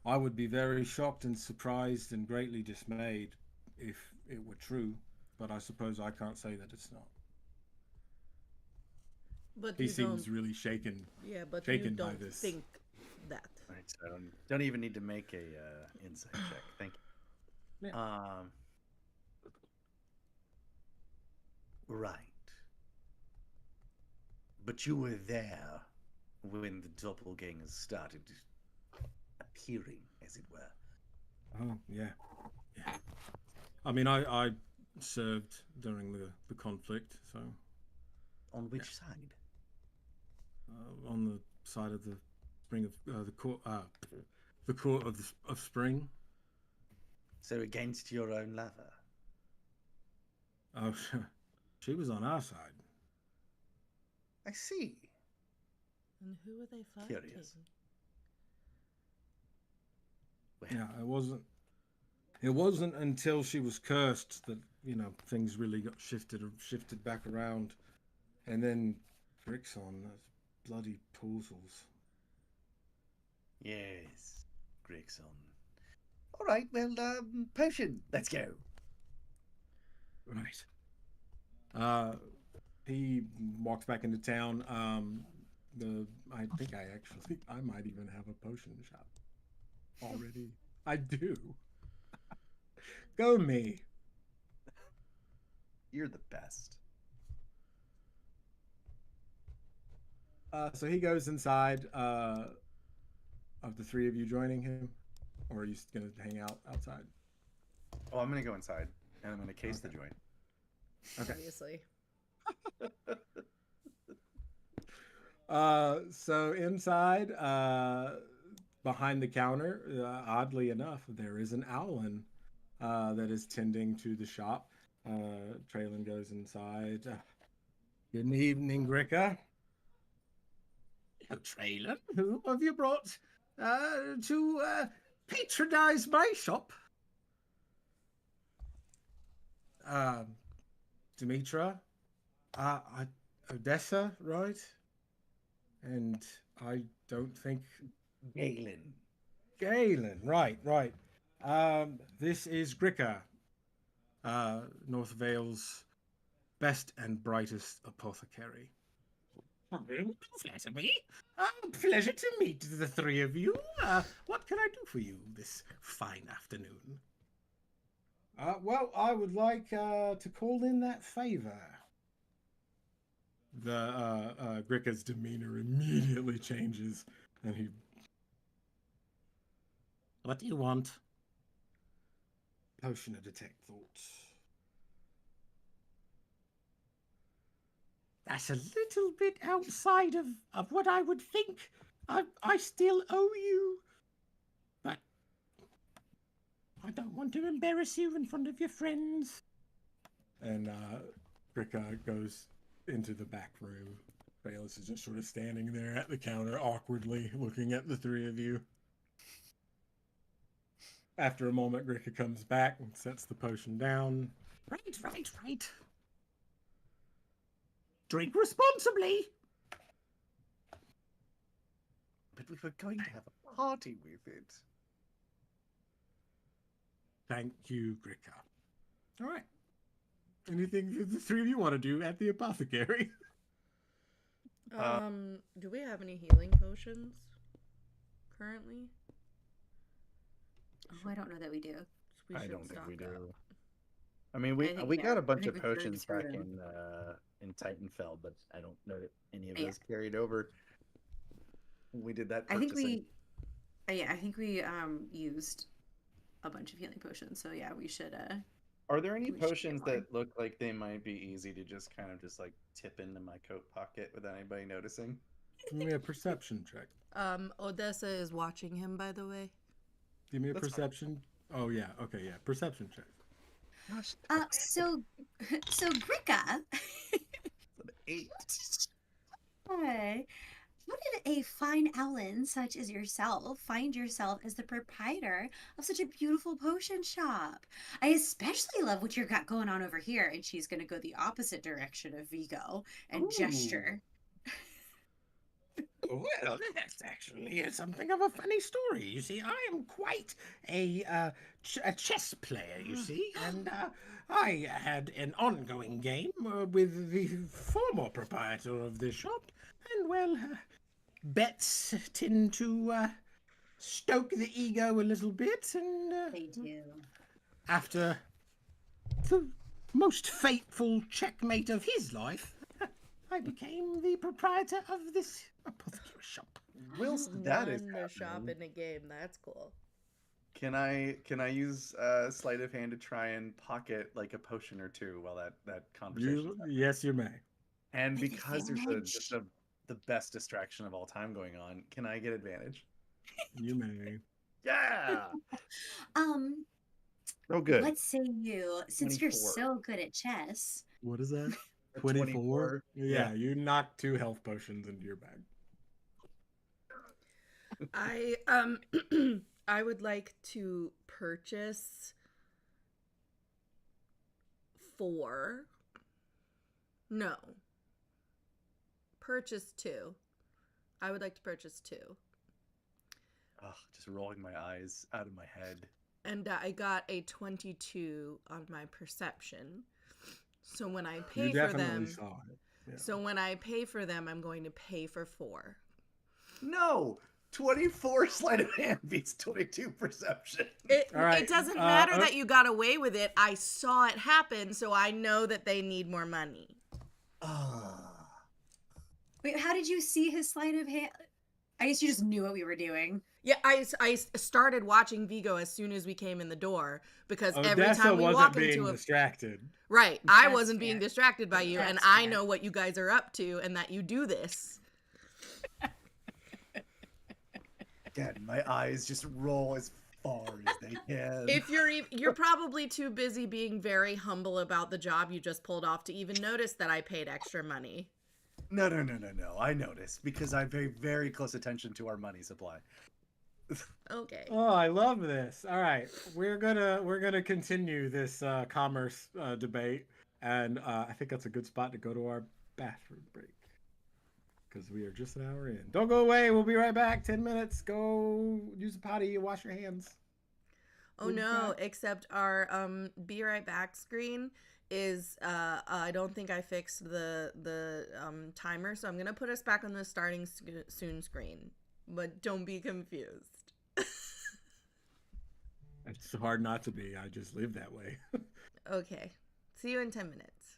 I would be very shocked and surprised and greatly dismayed if it were true, but I suppose I can't say that it's not. But He you seems don't. really shaken. Yeah, but shaken you by don't this. think that. All right, so I don't even need to make a insight check. Thank you. Yeah. Right. But you were there when the doppelgangers started appearing, as it were. Oh, yeah. Yeah. I mean, I served during the conflict, so On which side? on the side of the spring of the court of spring. So against your own lover? Oh, she was on our side. I see. And who are they fighting? Curious. Well, Yeah, it wasn't. It wasn't until she was cursed that things really got shifted back around, and then Grixon, those bloody portals. yes, Gregson. All right, well, potion. Let's go. Right. He walks back into town. I think I might even have a potion shop already. I do. Go me. You're the best. So he goes inside. Of the three of you joining him, or are you just gonna hang out outside? Oh, I'm gonna go inside and I'm gonna case the joint. Okay. Obviously. So inside, behind the counter, oddly enough, there is an owlin that is tending to the shop. Traylon goes inside. Good evening, Gricka. Traylon, who have you brought to patronize my shop? Dimitra, Odessa, right? And I don't think Galen, right. This is Gricka, Northveil's best and brightest apothecary. Flatter me. Pleasure to meet the three of you. What can I do for you this fine afternoon? Well, I would like to call in that favor. The Grika's demeanor immediately changes, and he. What do you want? Potion to detect thoughts. That's a little bit outside of what I would think. I still owe you. But I don't want to embarrass you in front of your friends. And Grika goes into the back room. Bayless is just sort of standing there at the counter, awkwardly looking at the three of you. After a moment, Grika comes back and sets the potion down. Right. Drink responsibly. But we were going to have a party with it. Thank you, Grika. All right. Anything the three of you want to do at the apothecary? Do we have any healing potions currently? Oh, I don't know that we do. We I should don't think stock we do. up. I mean, I think, we yeah, got a I bunch think of we carried potions through back them. in Titanfell, but I don't know that any of Yeah. those carried over. We did that. I think purchasing. I think we used a bunch of healing potions. So yeah, we should. Are there any we should get potions more. that look like they might be easy to just kind of just like tip into my coat pocket without anybody noticing? Give me a perception check. Odessa is watching him, by the way. Give me a That's fine. perception. Oh yeah, okay, yeah, perception check. Gosh, So Grika. 8. Hi. How did a fine Ellen such as yourself find yourself as the proprietor of such a beautiful potion shop? I especially love what you got going on over here. And she's going to go the opposite direction of Vigo and gesture. Well, that's actually something of a funny story. You see, I am quite a chess player, you see, and I had an ongoing game with the former proprietor of this shop, and, well, bets tend to stoke the ego a little bit, and They do. after the most fateful checkmate of his life, I became the proprietor of this apothecary shop. Whilst that is Run the shop happening, in a game. That's cool. can I use sleight of hand to try and pocket like a potion or two while that conversation? Yes, you may. And With because there's advantage. the best distraction of all time going on, can I get advantage? You may. Yeah. Um, Oh, good. what say you, since you're 24. so good at chess? What is that? A 24? Yeah, Yeah. you knocked 2 health potions into your bag. I I would like to purchase 4. No. Purchase 2. I would like to purchase 2. Ugh, just rolling my eyes out of my head. And I got a 22 on my perception. So when I pay You for definitely them, saw it. Yeah. so when I pay for them, I'm going to pay for 4. No, 24 sleight of hand beats 22 perception. It All right, it doesn't matter oh. that you got away with it. I saw it happen, so I know that they need more money. Wait, how did you see his sleight of hand? I guess you just knew what we were doing. Yeah, I started watching Vigo as soon as we came in the door because every Odessa time we wasn't walk being into a distracted. right, I That's wasn't being fair. distracted by you, and That's I fair. know what you guys are up to, and that you do this. Again, my eyes just roll as far as they can. If you're probably too busy being very humble about the job you just pulled off to even notice that I paid extra money. No. I noticed because I pay very close attention to our money supply. Okay. Oh, I love this. All right, we're gonna continue this commerce debate, and I think that's a good spot to go to our bathroom break because we are just an hour in. Don't go away. We'll be right back. 10 minutes. Go use the potty and wash your hands. Oh no, except our be right back screen is I don't think I fixed the timer, so I'm going to put us back on the starting soon screen. But don't be confused. It's hard not to be. I just live that way. Okay. See you in 10 minutes.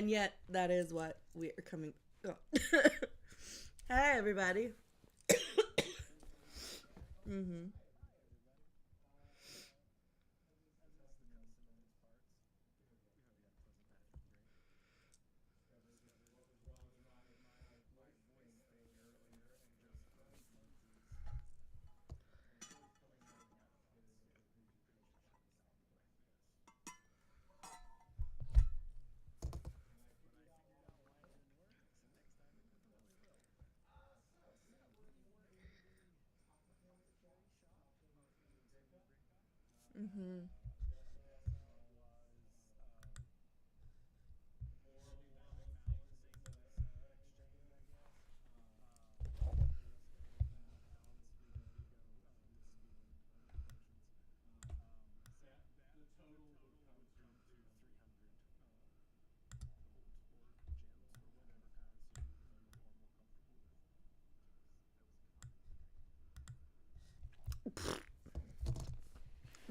And yet, that is what we are coming. Oh. Hi, everybody. Mm-hmm. Mm-hmm.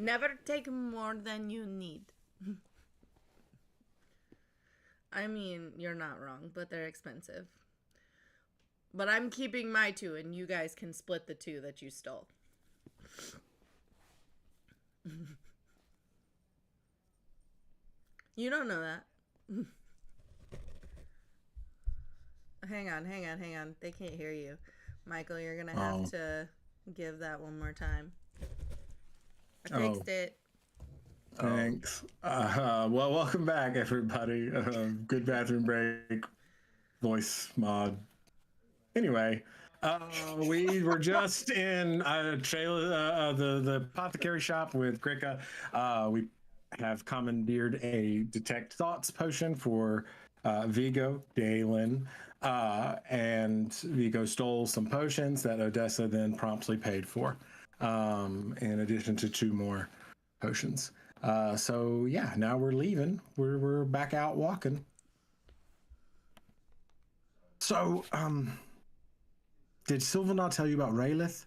Never take more than you need. I mean, you're not wrong, but they're expensive. But I'm keeping my 2, and you guys can split the 2 that you stole. You don't know that. Hang on. They can't hear you. Michael, you're going to have to give that one more time. I fixed it. Thanks. Well, welcome back, everybody. Good bathroom break. Voice mod. Anyway, we were just in the apothecary shop with Krika. We have commandeered a detect thoughts potion for Vigo, Dalen, and Vigo stole some potions that Odessa then promptly paid for, in addition to 2 more potions. So yeah, now we're leaving. We're back out walking. So, did Silver not tell you about Raylith?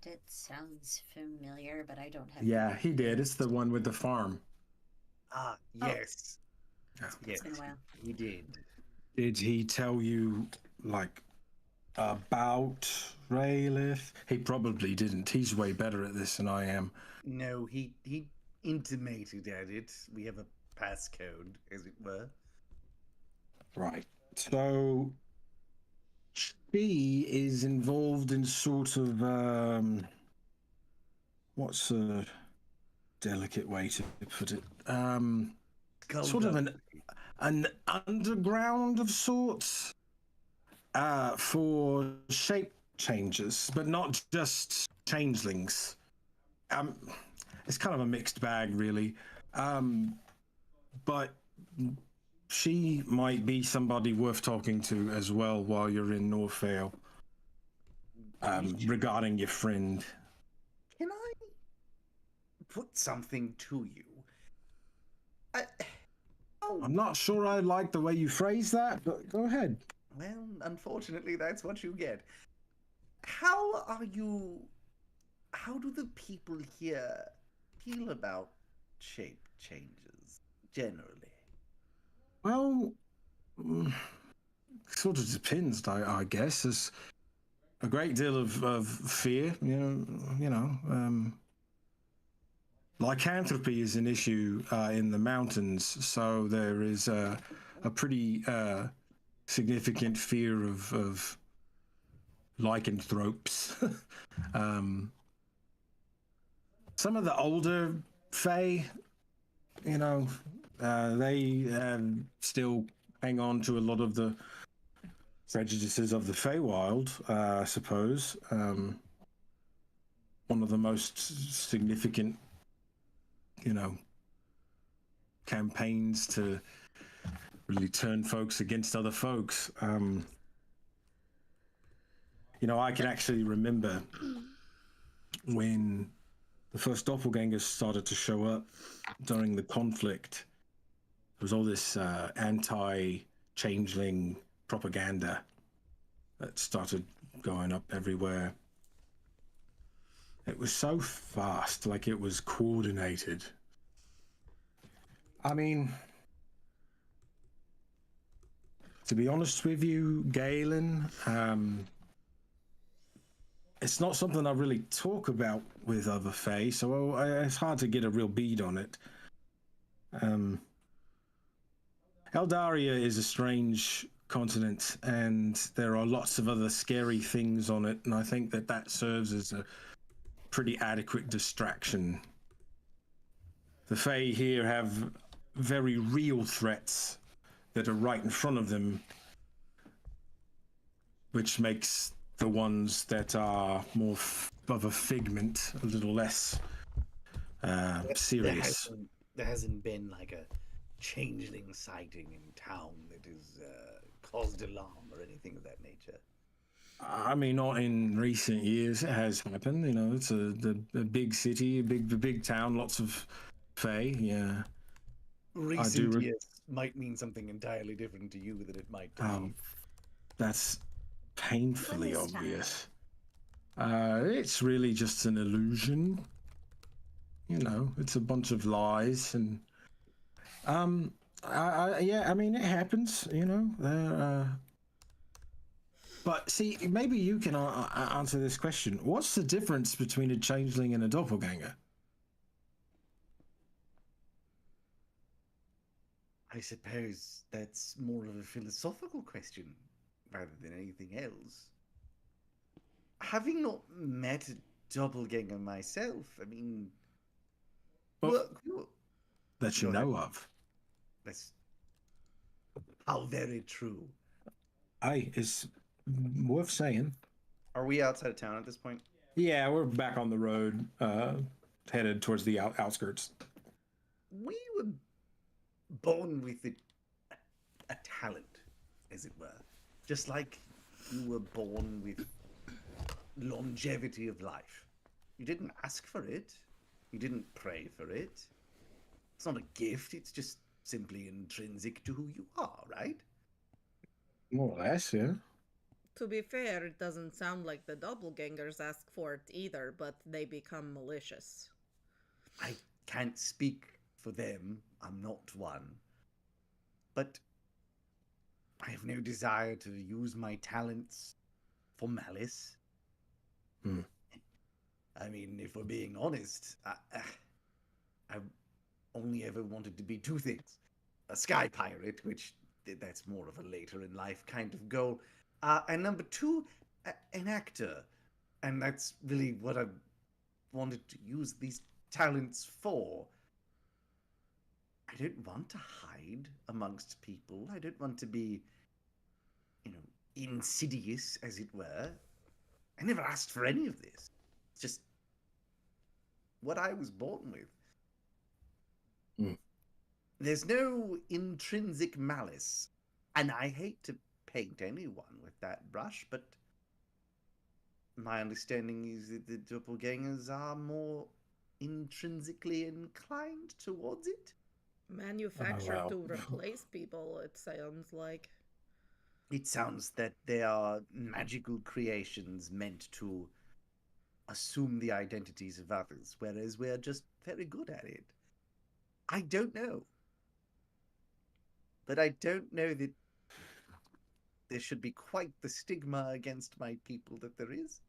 That sounds familiar, but I don't have. Yeah, he did. It's the one with the farm. Ah, yes. Yeah. Yes, It's been a while. he did. Did he tell you, like, about Raylith? He probably didn't. He's way better at this than I am. No, he intimated at it. We have a passcode, as it were. Right. So, she is involved in sort of, what's a delicate way to put it? Sort of an underground of sorts, for shape changes, but not just changelings. It's kind of a mixed bag, really. But she might be somebody worth talking to as well while you're in Northveil, regarding your friend. Can I put something to you? I'm not sure I like the way you phrase that, but go ahead. Well, unfortunately, that's what you get. How do the people here feel about shape changes, generally? Well, sort of depends, I guess. There's a great deal of fear, lycanthropy is an issue in the mountains, so there is a pretty significant fear of lycanthropes. Some of the older Fae, they still hang on to a lot of the prejudices of the Feywild, I suppose. One of the most significant, campaigns to really turn folks against other folks. I can actually remember when the first doppelgangers started to show up during the conflict. There was all this anti-changeling propaganda that started going up everywhere. It was so fast, like it was coordinated. I mean, to be honest with you, Galen, it's not something I really talk about with other Fae, so it's hard to get a real bead on it. Eldaria is a strange continent, and there are lots of other scary things on it, and I think that serves as a pretty adequate distraction. The Fae here have very real threats that are right in front of them, which makes the ones that are more of a figment a little less serious. There hasn't been like a changeling sighting in town that has caused alarm or anything of that nature. I mean, not in recent years. It has happened. You know, it's a big city, a big town, lots of Fae. Yeah. Recent years might mean something entirely different to you than it might to me. That's painfully What is obvious. It's really just an illusion. You know, it's a bunch of lies, and yeah, I mean, it happens. You know, but see, maybe you can answer this question. What's the difference between a changeling and a doppelganger? I suppose that's more of a philosophical question rather than anything else. Having not met a doppelganger myself, I mean, Well, look, that you go ahead. know of. That's how very true. It's worth saying. Are we outside of town at this point? Yeah, we're back on the road, headed towards the outskirts. We were born with a talent, as it were. Just like you were born with longevity of life. You didn't ask for it. You didn't pray for it. It's not a gift, it's just simply intrinsic to who you are, right? More or less, yeah. To be fair, it doesn't sound like the doppelgangers ask for it either, but they become malicious. I can't speak for them. I'm not one. But I have no desire to use my talents for malice. I mean, if we're being honest, I've only ever wanted to be two things. A sky pirate, which that's more of a later in life kind of goal. And number two, an actor. And that's really what I wanted to use these talents for. I don't want to hide amongst people. I don't want to be, insidious, as it were. I never asked for any of this. It's just what I was born with. There's no intrinsic malice. And I hate to paint anyone with that brush, but my understanding is that the doppelgangers are more intrinsically inclined towards it. Manufactured wow. to replace people, it sounds like. It sounds that they are magical creations meant to assume the identities of others, whereas we're just very good at it. I don't know. But I don't know that there should be quite the stigma against my people that there is.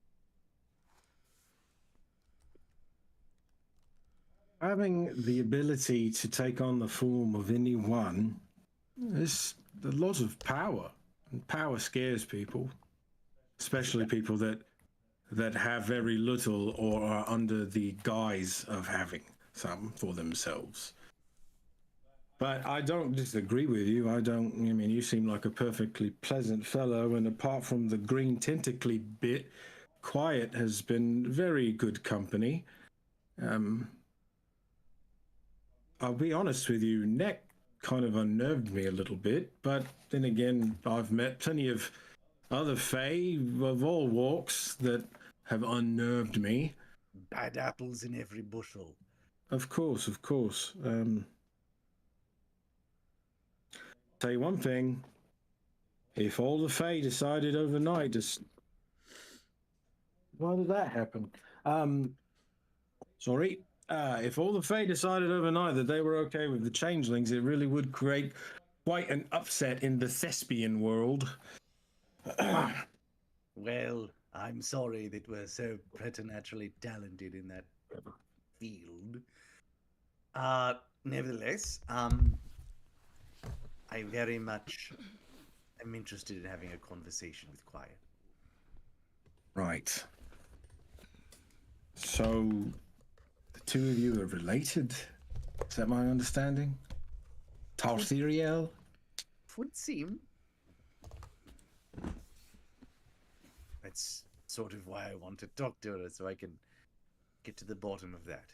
Having the ability to take on the form of anyone is a lot of power. And power scares people, especially people that have very little or are under the guise of having some for themselves. But I don't disagree with you. I mean, you seem like a perfectly pleasant fellow, and apart from the green tentacly bit, Quiet has been very good company. I'll be honest with you, Neck kind of unnerved me a little bit, but then again, I've met plenty of other Fae of all walks that have unnerved me. Bad apples in every bushel. Of course. Tell you one thing, if all the Fae decided overnight to... Why did that happen? If all the Fae decided overnight that they were okay with the changelings, it really would create quite an upset in the thespian world. Well, I'm sorry that we're so preternaturally talented in that field. Nevertheless, I very much am interested in having a conversation with Quiet. Right. So, the two of you are related? Is that my understanding? Tarsiriel? Would seem. That's sort of why I want to talk to her, so I can get to the bottom of that.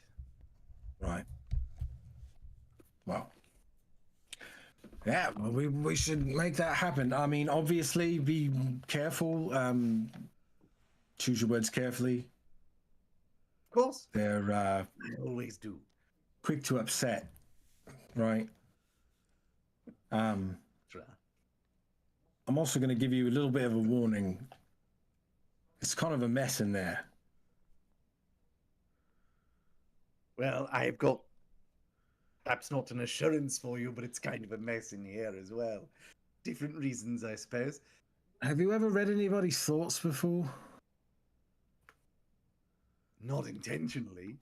Right. Well. Yeah, well, we should make that happen. I mean, obviously, be careful. Choose your words carefully. Of course. They're I always do. quick to upset, right? Try. I'm also going to give you a little bit of a warning. It's kind of a mess in there. Well, I've got perhaps not an assurance for you, but it's kind of a mess in here as well. Different reasons, I suppose. Have you ever read anybody's thoughts before? Not intentionally.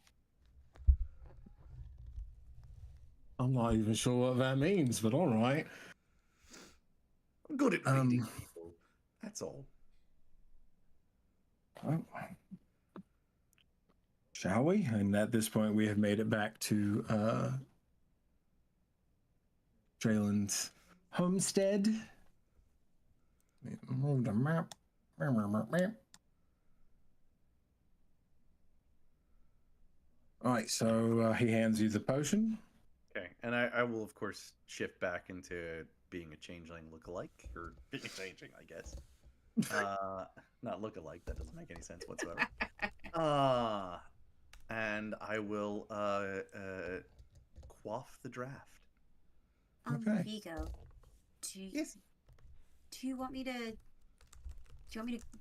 I'm not even sure what that means, but all right. I'm good at reading people. That's all. Well, shall we? And at this point, we have made it back to Draylen's homestead. Move the map. All right, so he hands you the potion. Okay, and I will of course shift back into being a changeling lookalike, or being a changeling, I guess. Not lookalike. That doesn't make any sense whatsoever. And I will quaff the draft. Okay. Vigo, Yes. do you want me to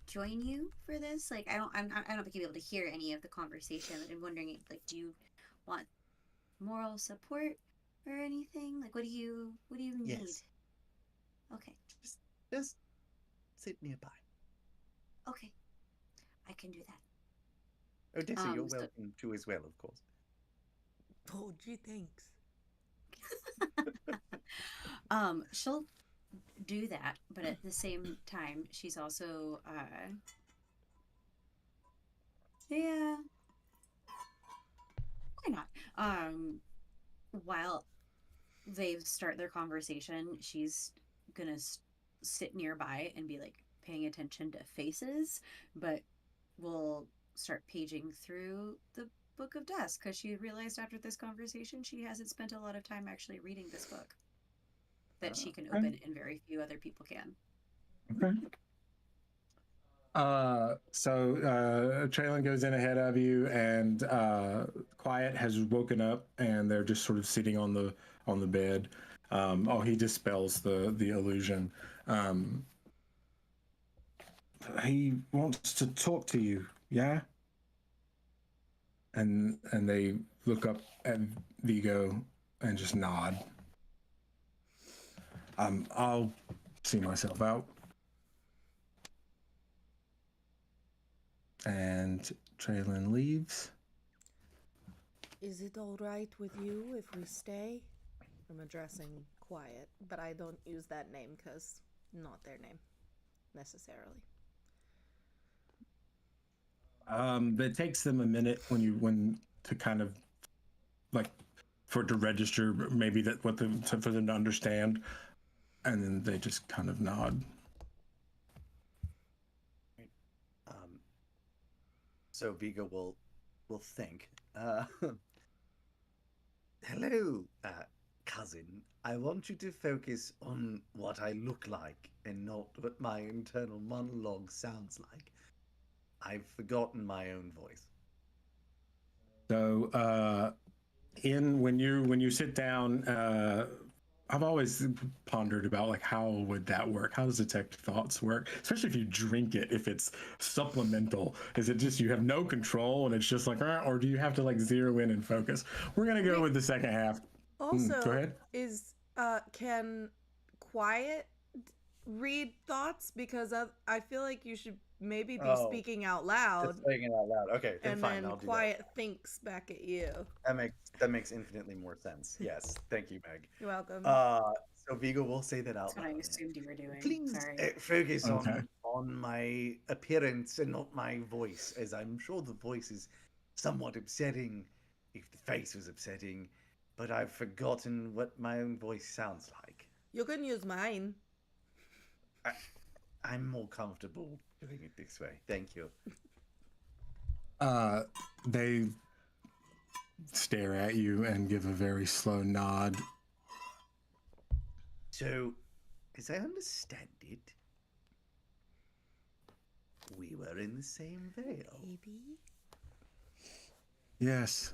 join you for this? Like, I don't think you'll be able to hear any of the conversation. I'm wondering, like, do you want moral support or anything? Like, what do you need? Yes. Okay. Just sit nearby. Okay. I can do that. Odessa, you're so- welcome to as well, of course. Oh, gee, thanks. She'll do that, but at the same time, she's also yeah, why not? While they start their conversation, she's gonna sit nearby and be like paying attention to faces, but will start paging through the Book of Dusk because she realized after this conversation she hasn't spent a lot of time actually reading this book that she can open and very few other people can. Okay. So Traylon goes in ahead of you, and Quiet has woken up, and they're just sort of sitting on the bed. He dispels the illusion. He wants to talk to you, yeah? And they look up at Vigo and just nod. I'll see myself out. And Traylon leaves. Is it all right with you if we stay? I'm addressing Quiet, but I don't use that name because not their name necessarily. It takes them a minute when to kind of like for it to register maybe that for them to understand, and then they just kind of nod. So Vigo will think. Hello, cousin. I want you to focus on what I look like and not what my internal monologue sounds like. I've forgotten my own voice. So when you sit down, I've always pondered about like how would that work? How does detect thoughts work? Especially if you drink it, if it's supplemental. Is it just you have no control and it's just like, or do you have to like zero in and focus? We're gonna go with the second half. Also, Go ahead. is can quiet read thoughts because I feel like you should maybe be Oh, speaking out loud, Just saying it out loud. Okay, then and fine. then I'll do quiet thinks back at you. that makes infinitely more sense. Yes, thank you, Meg. You're welcome. So Vigo will say that out That's what I loud. assumed you were doing. Please Sorry. focus Okay. on my appearance and not my voice, as I'm sure the voice is somewhat upsetting if the face was upsetting, but I've forgotten what my own voice sounds like. You can use mine. I'm more comfortable doing it this way. Thank you. They stare at you and give a very slow nod. So, as I understand it, we were in the same veil. Maybe. Yes.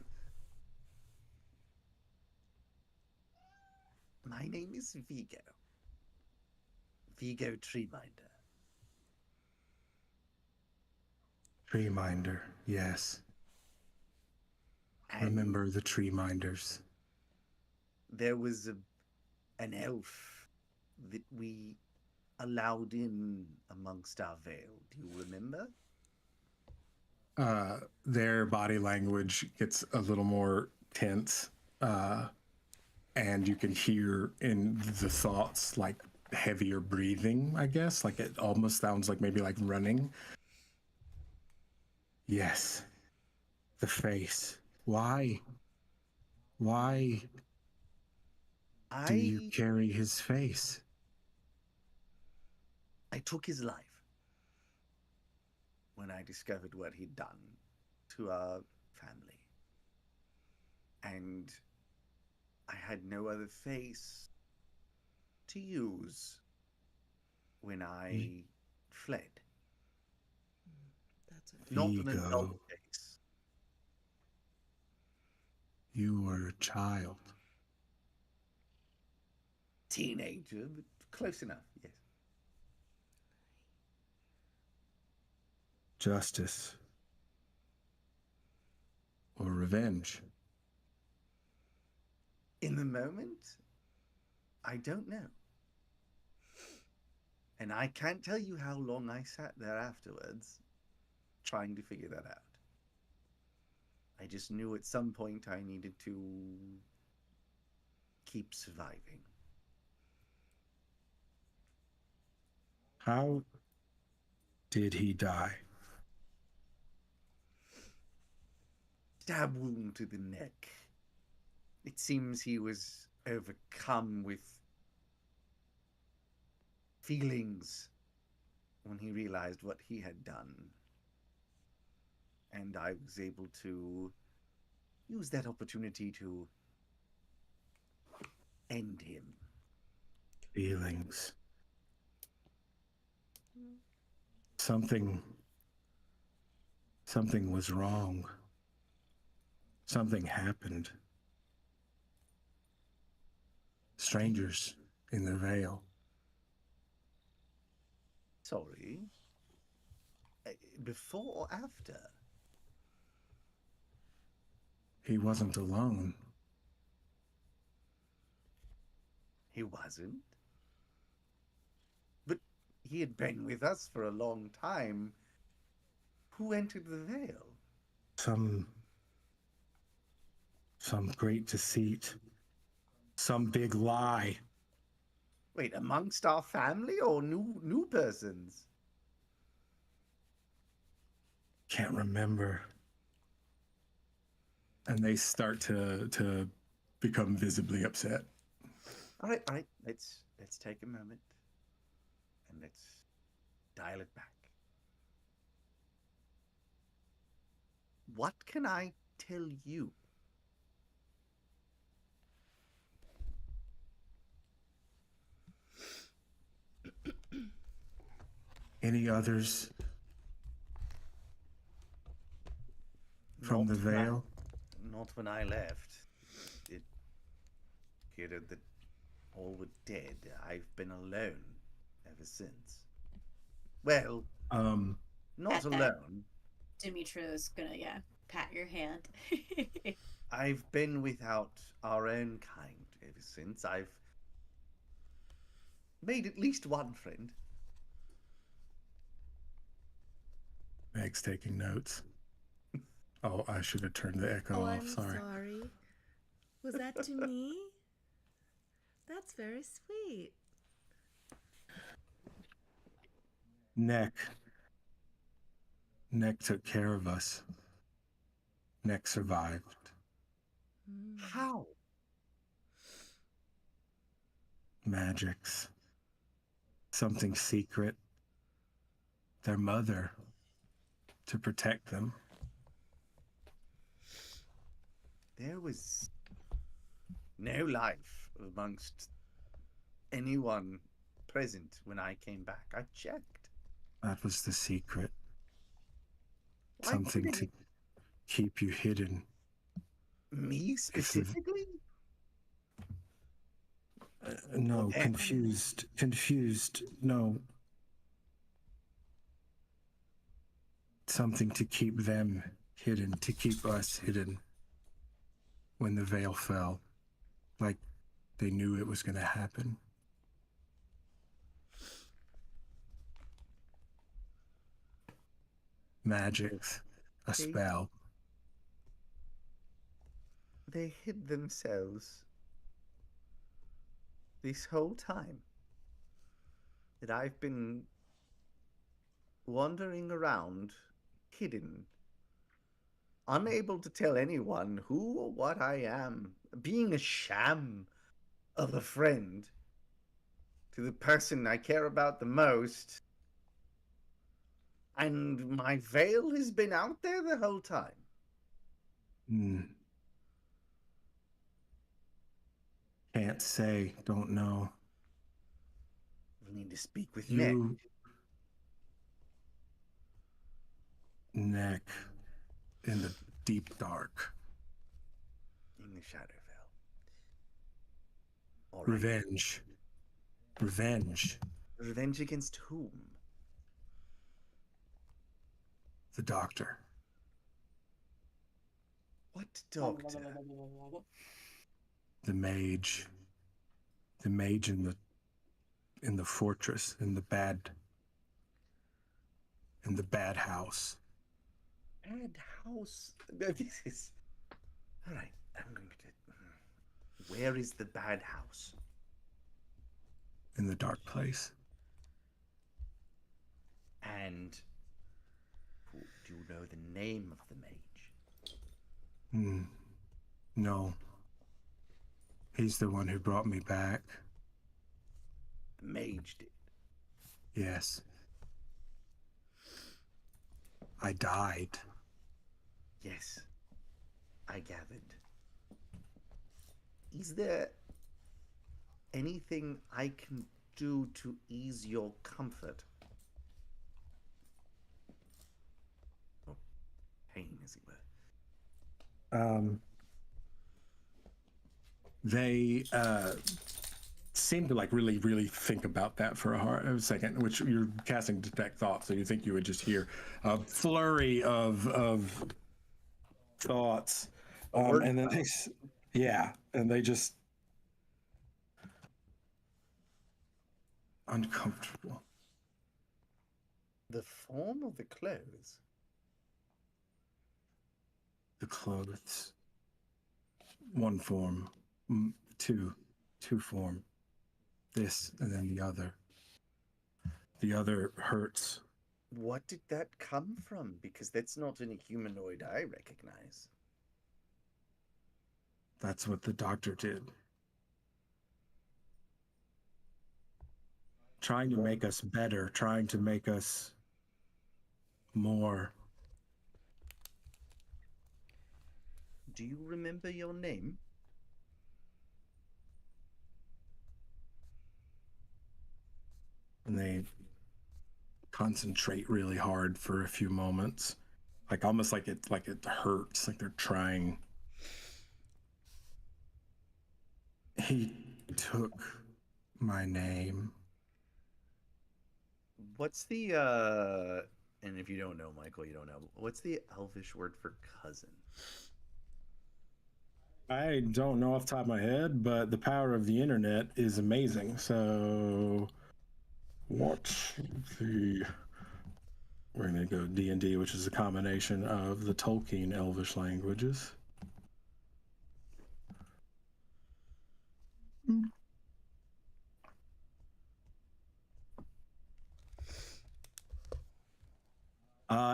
My name is Vigo. Vigo Treeminder. Treeminder. Yes. And Remember the tree minders. there was an elf that we allowed in amongst our veil. Do you remember? Their body language gets a little more tense, and you can hear in the thoughts like heavier breathing, I guess. Like it almost sounds like maybe like running. Yes. The face. Why? Why do you carry his face? I took his life when I discovered what he'd done to our family. And I had no other face to use when I fled. That's a Not an Vigo. adult face. You were a child. Teenager, but close enough, yes. Justice. Or revenge. In the moment, I don't know. And I can't tell you how long I sat there afterwards trying to figure that out. I just knew at some point I needed to keep surviving. How did he die? Stab wound to the neck. It seems he was overcome with feelings when he realized what he had done. And I was able to use that opportunity to end him. Feelings. Something was wrong. Something happened. Strangers in the veil. Sorry. Before or after? He wasn't alone. He wasn't. But he had been with us for a long time. Who entered the veil? Some great deceit. Some big lie. Wait, amongst our family or new persons? Can't remember. And they start to become visibly upset. All right. Let's take a moment and let's dial it back. What can I tell you? Any others from the veil? Not when I left. It appeared that all were dead. I've been alone ever since. Well, not At that- alone. Dimitra's gonna, pat your hand. I've been without our own kind ever since. I've made at least one friend. Meg's taking notes. Oh, I should have turned the echo Oh, off. I'm Sorry. sorry. Was that to me? That's very sweet. Neck took care of us. Neck survived. How? Magics. Something secret. Their mother. To protect them. There was no life amongst anyone present when I came back. I checked. That was the secret. Why Something couldn't to keep you hidden. me specifically? No, Well, confused. No. Something to keep them hidden, to keep us hidden. When the veil fell, like they knew it was going to happen. Magics, a spell. They hid themselves this whole time that I've been wandering around, hidden, unable to tell anyone who or what I am, being a sham of a friend to the person I care about the most. And my veil has been out there the whole time. Can't say, don't know. We need to speak with You... Neck in the deep dark. in the Shadowvale. All right. Revenge. Revenge against whom? The doctor. What doctor? The mage. The mage in the fortress, in the bad house. Bad house. This is. All right. I'm going to. Where is the bad house? In the dark place. And do you know the name of the mage? No. He's the one who brought me back. The mage did. Yes. I died. Yes, I gathered. Is there anything I can do to ease your comfort? Or pain, as it were. They seem to like really, really think about that for a second, which you're casting detect thoughts, so you think you would just hear a flurry of thoughts. And then and they just uncomfortable. The form of the clothes? The clothes. One form. Two form. This and then the other. The other hurts. What did that come from? Because that's not any humanoid I recognize. That's what the doctor did. Trying to make us better, trying to make us more. Do you remember your name? And they concentrate really hard for a few moments, like almost like it hurts, like they're trying. He took my name. What's the and if you don't know, Michael, you don't know, what's the Elvish word for cousin? I don't know off the top of my head, but the power of the internet is amazing. So, what's the? We're gonna go D&D, which is a combination of the Tolkien Elvish languages.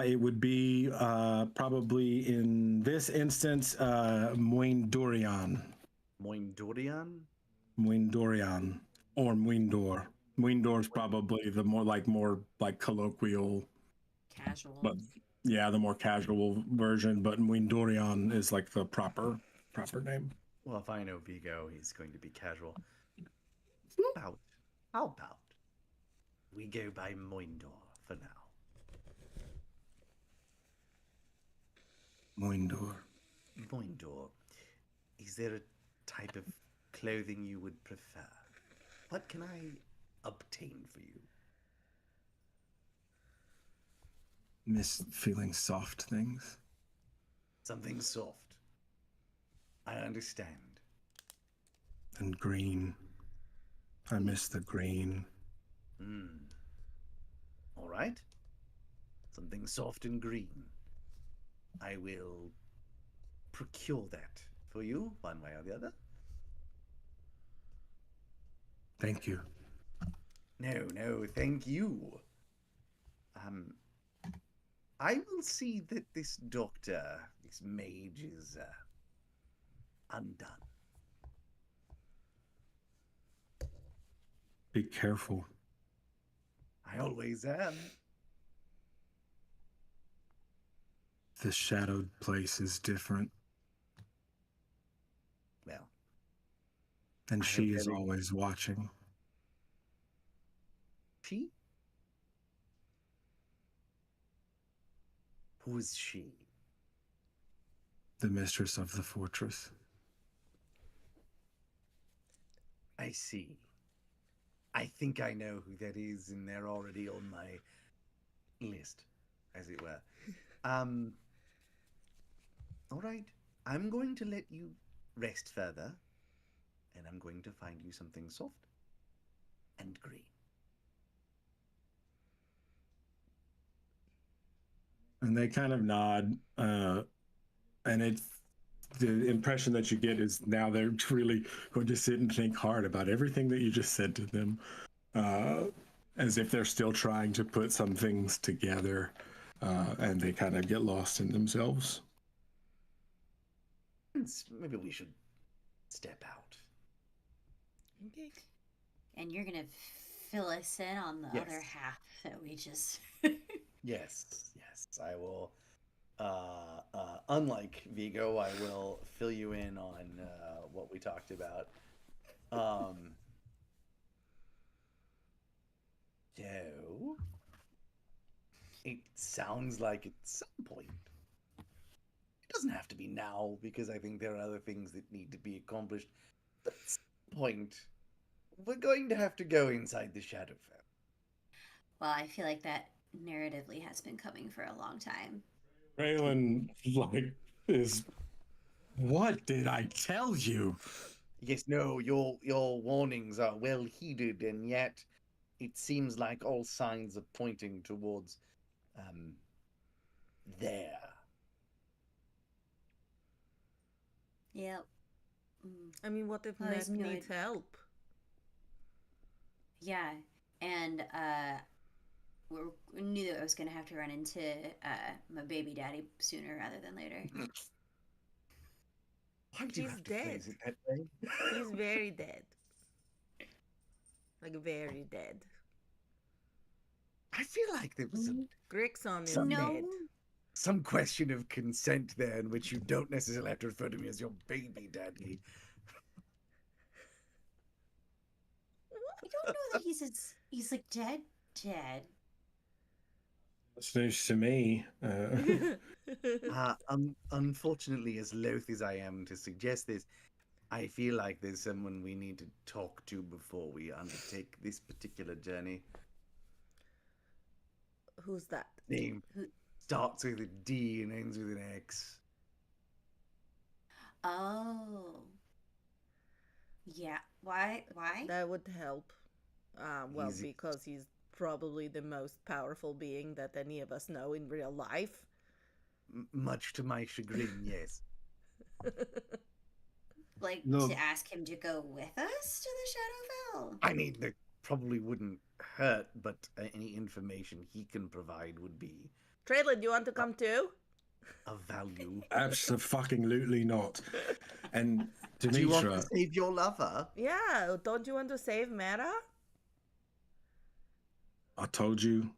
It would be probably in this instance Muindorian. Moindorian? Muindorian or Muindor. Muindor is probably the more colloquial, Casual. but yeah, the more casual version. But Muindorian is like the proper name. Well, if I know Vigo, he's going to be casual. How about we go by Moindor for now? Muindor. Moindor, is there a type of clothing you would prefer? What can I obtain for you? Miss feeling soft things. Something soft. I understand. And green. I miss the green. All right. Something soft and green. I will procure that for you, one way or the other. Thank you. No, thank you. I will see that this doctor, this mage, is undone. Be careful. I always am. The shadowed place is different. Well, And I she have is very- always watching. She? Who is she? The mistress of the fortress. I see. I think I know who that is, and they're already on my list, as it were. All right. I'm going to let you rest further, and I'm going to find you something soft and green. And they kind of nod, and it's the impression that you get is now they're really going to sit and think hard about everything that you just said to them, as if they're still trying to put some things together, and they kind of get lost in themselves. Maybe we should step out. Okay. And you're gonna fill us in on the Yes. other half that we just. Yes, I will. Unlike Vigo, I will fill you in on what we talked about. So, it sounds like at some point, it doesn't have to be now because I think there are other things that need to be accomplished. But at some point, we're going to have to go inside the Shadowfell. Well, I feel like that narratively has been coming for a long time. Raylan, is. What did I tell you? Yes, no, your warnings are well heeded, and yet it seems like all signs are pointing towards there. Yep. I mean, what if Oh, that's Meg needs good. help? Yeah, and we knew that I was gonna have to run into my baby daddy sooner rather than later. Why do you He's have to phrase dead. it that way? He's very dead. Like, very dead. I feel like there was Grixon is No. dead. some question of consent there in which you don't necessarily have to refer to me as your baby daddy. I don't know that he's like dead. It's news to me. Unfortunately, as loath as I am to suggest this, I feel like there's someone we need to talk to before we undertake this particular journey. Who's that? Name starts with a D and ends with an X. Oh. Yeah. Why? Why? That would help. Well, Easy. because he's probably the most powerful being that any of us know in real life. Much to my chagrin, yes. Like No. to ask him to go with us to the Shadowfell? I mean, that probably wouldn't hurt, but any information he can provide would be Traylon, you want to come too? of value. Absolutely not. And Do you want to Dimitra, save your lover? Yeah, don't you want to save Mara? I told you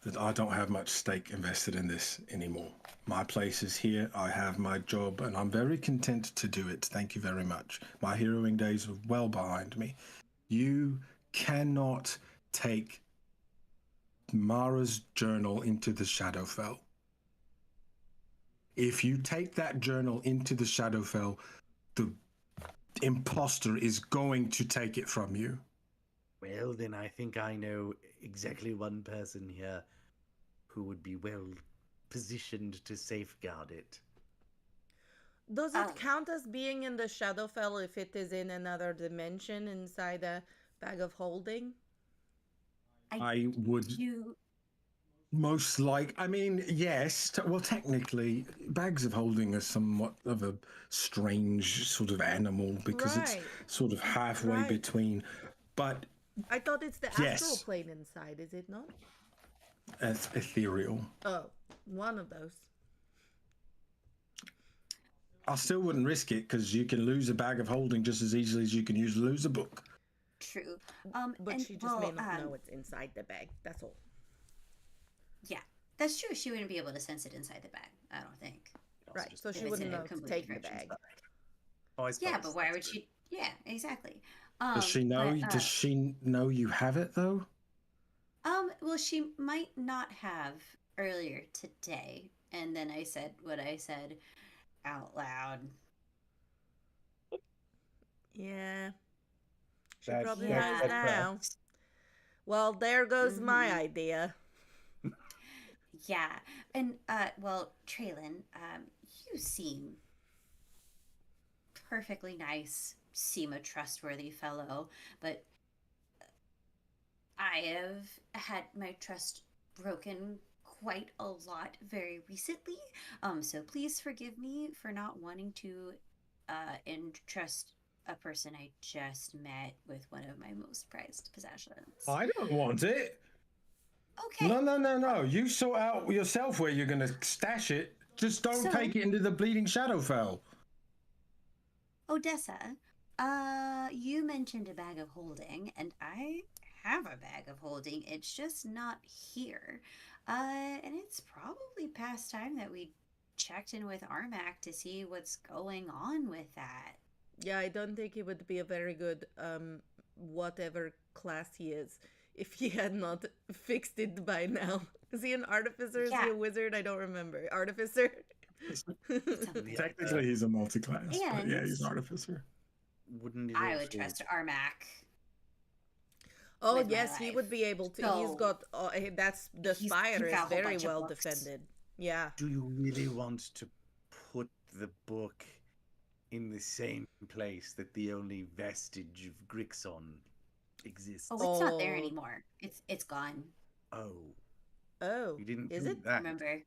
that I don't have much stake invested in this anymore. My place is here. I have my job, and I'm very content to do it. Thank you very much. My heroing days are well behind me. You cannot take Mara's journal into the Shadowfell. If you take that journal into the Shadowfell, the imposter is going to take it from you. Well, then I think I know exactly one person here who would be well positioned to safeguard it. Does it Oh. count as being in the Shadowfell if it is in another dimension inside a bag of holding? I would You. most I mean, yes. Well, technically, bags of holding are somewhat of a strange sort of animal because Right. it's sort of halfway Right. between. But I thought it's the Yes. astral plane inside, is it not? it's ethereal. Oh, one of those. I still wouldn't risk it because you can lose a bag of holding just as easily as you can usually lose a book. True. But and, she just may well, not know it's inside the bag. That's all. Yeah, that's true. She wouldn't be able to sense it inside the bag. I don't think. Also Right, just so if she it's wouldn't in a know to complete take the different bag. Oh, I Yeah, suppose but why that's would true. she? Yeah, exactly. Does she know? But, Does she know you have it though? Well, she might not have earlier today, and then I said what I said out loud. Yeah. She That- probably that- knows that now. Well, there goes my Mhm. idea. Yeah, and well, Traylon, you seem perfectly nice, seem a trustworthy fellow, but I have had my trust broken quite a lot very recently. So please forgive me for not wanting to entrust a person I just met with one of my most prized possessions. I don't want it. Okay. No. You sort out yourself where you're going to stash it. Just don't So- take it into the Bleeding Shadowfell. Odessa, you mentioned a bag of holding, and I have a bag of holding. It's just not here. And it's probably past time that we checked in with Armac to see what's going on with that. Yeah, I don't think he would be a very good, whatever class he is, if he had not fixed it by now. Is he an artificer? Is he Yeah. a wizard? I don't remember. Artificer? Technically, he's a multi-class, but yeah, he's an And- artificer. Wouldn't it I would also- trust Armac. Oh, With my yes, he would life. be able to. He's So- got, that's, the He's spire got a is whole very bunch of well books. defended. Yeah. Do you really want to put the book in the same place that the only vestige of Grixon exists? Oh, it's not there Oh. anymore. It's gone. Oh, Oh, you didn't is do it? that. Remember?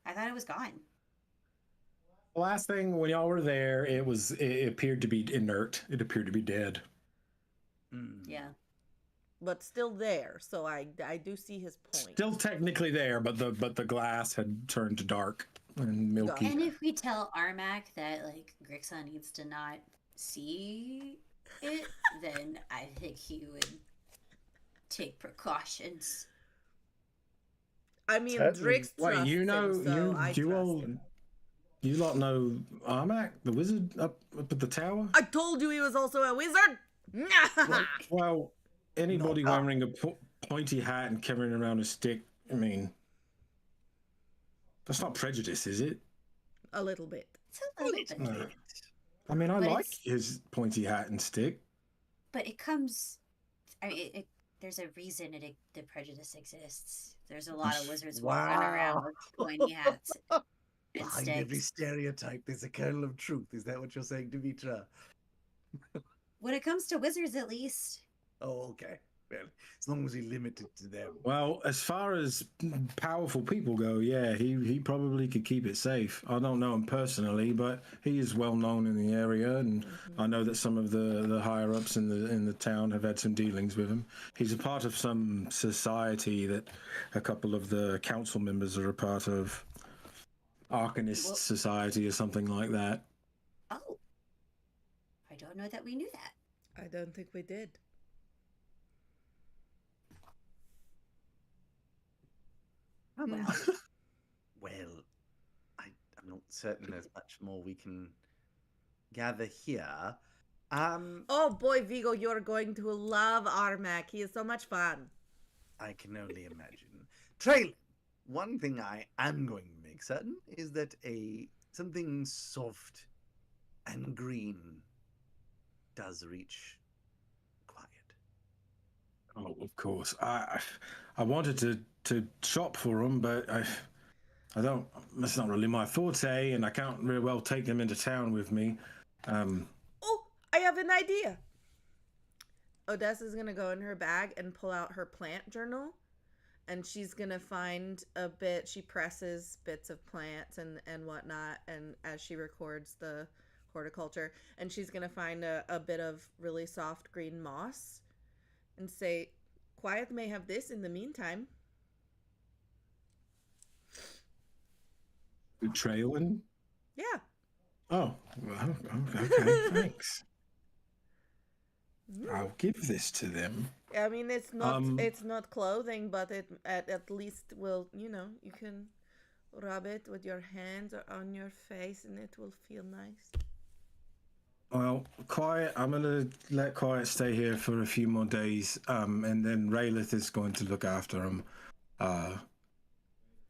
I thought it was gone. The last thing when y'all were there, it appeared to be inert. It appeared to be dead. Mm. Yeah. But still there, so I do see his point. Still technically there, but the glass had turned dark and milky. And if we tell Armac that like Grixon needs to not see it, then I think he would take precautions. I mean, Certainly. Drix trusts Wait, you know, him, so I you trust all, him. you lot know Armac, the wizard up at the tower? I told you he was also a wizard! Well, anybody Not wearing a pointy hat and carrying around a stick, I mean, that's not prejudice, is it? A little bit. It's a little bit, No. I mean, I But like it's- his pointy hat and stick. but it comes. I mean, there's a reason the prejudice exists. There's a lot of wizards walking around with pointy hats. Behind every instinct. stereotype, there's a kernel of truth. Is that what you're saying, Dimitra? When it comes to wizards, at least. Oh, okay. Well, as long as we limit it to them. Well, as far as powerful people go, yeah, he probably could keep it safe. I don't know him personally, but he is well known in the area, and I know that some of the higher ups in the town have had some dealings with him. He's a part of some society that a couple of the council members are a part of, Arcanist Well- Society or something like that. Oh. I don't know that we knew that. I don't think we did. Well, Well, I'm not certain there's much more we can gather here. Oh boy, Vigo, you're going to love Armac. He is so much fun. I can only imagine. Trail. One thing I am going to make certain is that something soft and green does reach quiet. Oh, of course. I wanted to shop for them, but I don't. That's not really my forte, and I can't really well take them into town with me. Oh, I have an idea. Odessa's gonna go in her bag and pull out her plant journal, and she's gonna find a bit. She presses bits of plants and whatnot, and as she records the horticulture, and she's gonna find a bit of really soft green moss, and say, "Quiet may have this in the meantime." Trailing? Yeah. Oh, well, okay, thanks. I'll give this to them. I mean, it's not clothing, but it at least will, you can rub it with your hands or on your face, and it will feel nice. Well, Quiet, I'm going to let Quiet stay here for a few more days, and then Raylith is going to look after him.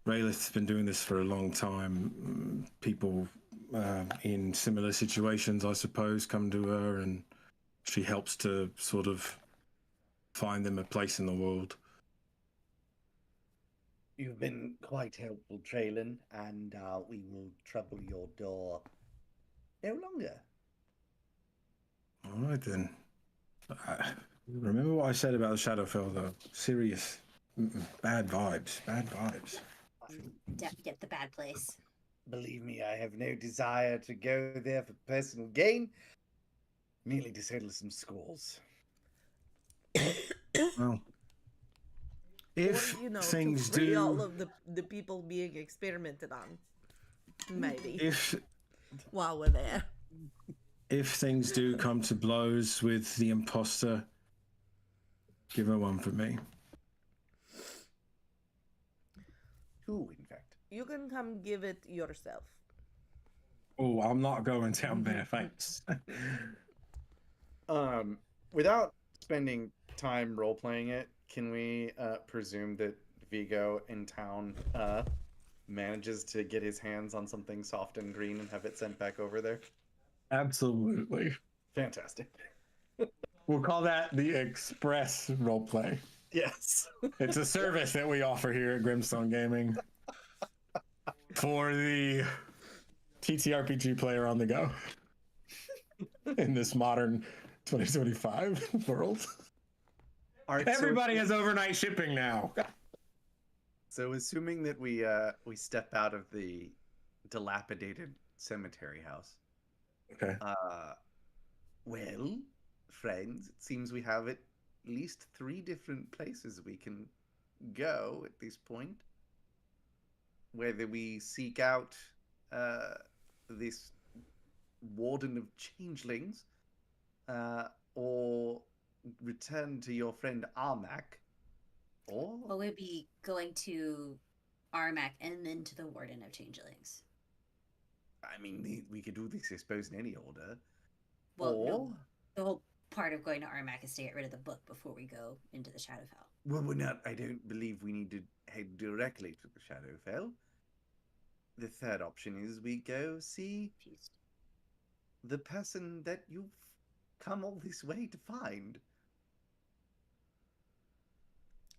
Raylith's been doing this for a long time. People in similar situations, I suppose, come to her, and she helps to sort of find them a place in the world. You've been quite helpful, Traylon, and we will trouble your door no longer. All right, then. Remember what I said about the Shadowfell, though. Serious. Bad vibes. Bad vibes. get the bad place. Believe me, I have no desire to go there for personal gain, merely to settle some scores. Well, if Or, things to free do, all of the people being experimented on, maybe while we're there. if things do come to blows with the imposter, give her one for me. Two, in fact. You can come give it yourself. Oh, I'm not going down there, thanks. Without spending time role playing it, can we presume that Vigo in town manages to get his hands on something soft and green and have it sent back over there? Absolutely. Fantastic. We'll call that the express roleplay. Yes. It's a service that we offer here at Grimstone Gaming for the TTRPG player on the go in this modern 2025 world. Everybody has overnight shipping now. So assuming that we step out of the dilapidated cemetery house. Okay. Well, friends, it seems we have at least 3 different places we can go at this point. Whether we seek out this Warden of Changelings, or return to your friend Armac, or... Well, we'd be going to Armac and then to the Warden of Changelings. I mean, we could do this, I suppose, in any order. Well, or... no, the whole part of going to Armac is to get rid of the book before we go into the Shadowfell. Well, we're not. I don't believe we need to head directly to the Shadowfell. The third option is we go see the person that you've come all this way to find.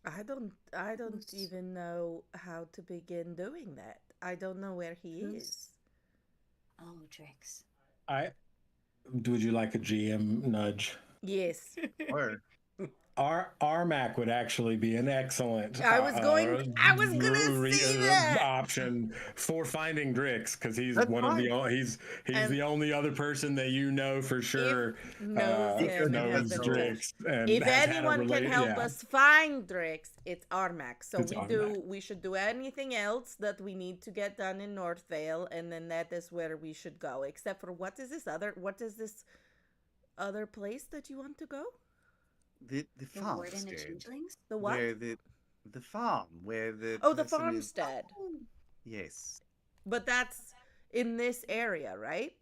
I don't even know how to begin doing that. I don't know where he Who's- is. Oh, Drix. Would you like a GM nudge? Yes. Or Armac would actually be an excellent I was gonna say that. option for finding Drix, because he's That's one of the fine. he's And the only other person that you know for sure knows him and has knows been in touch. Drix. And If has had a anyone can help yeah. us find Drix, it's Armac. So It's we should do anything else that we need to get done in Northveil, and then that is where we should go. Except for what is this other place that you want to go? the The farm Warden and stead, Changelings? The what? where the farm where the Oh, the person is- farmstead. Yes, But that's in this area, right?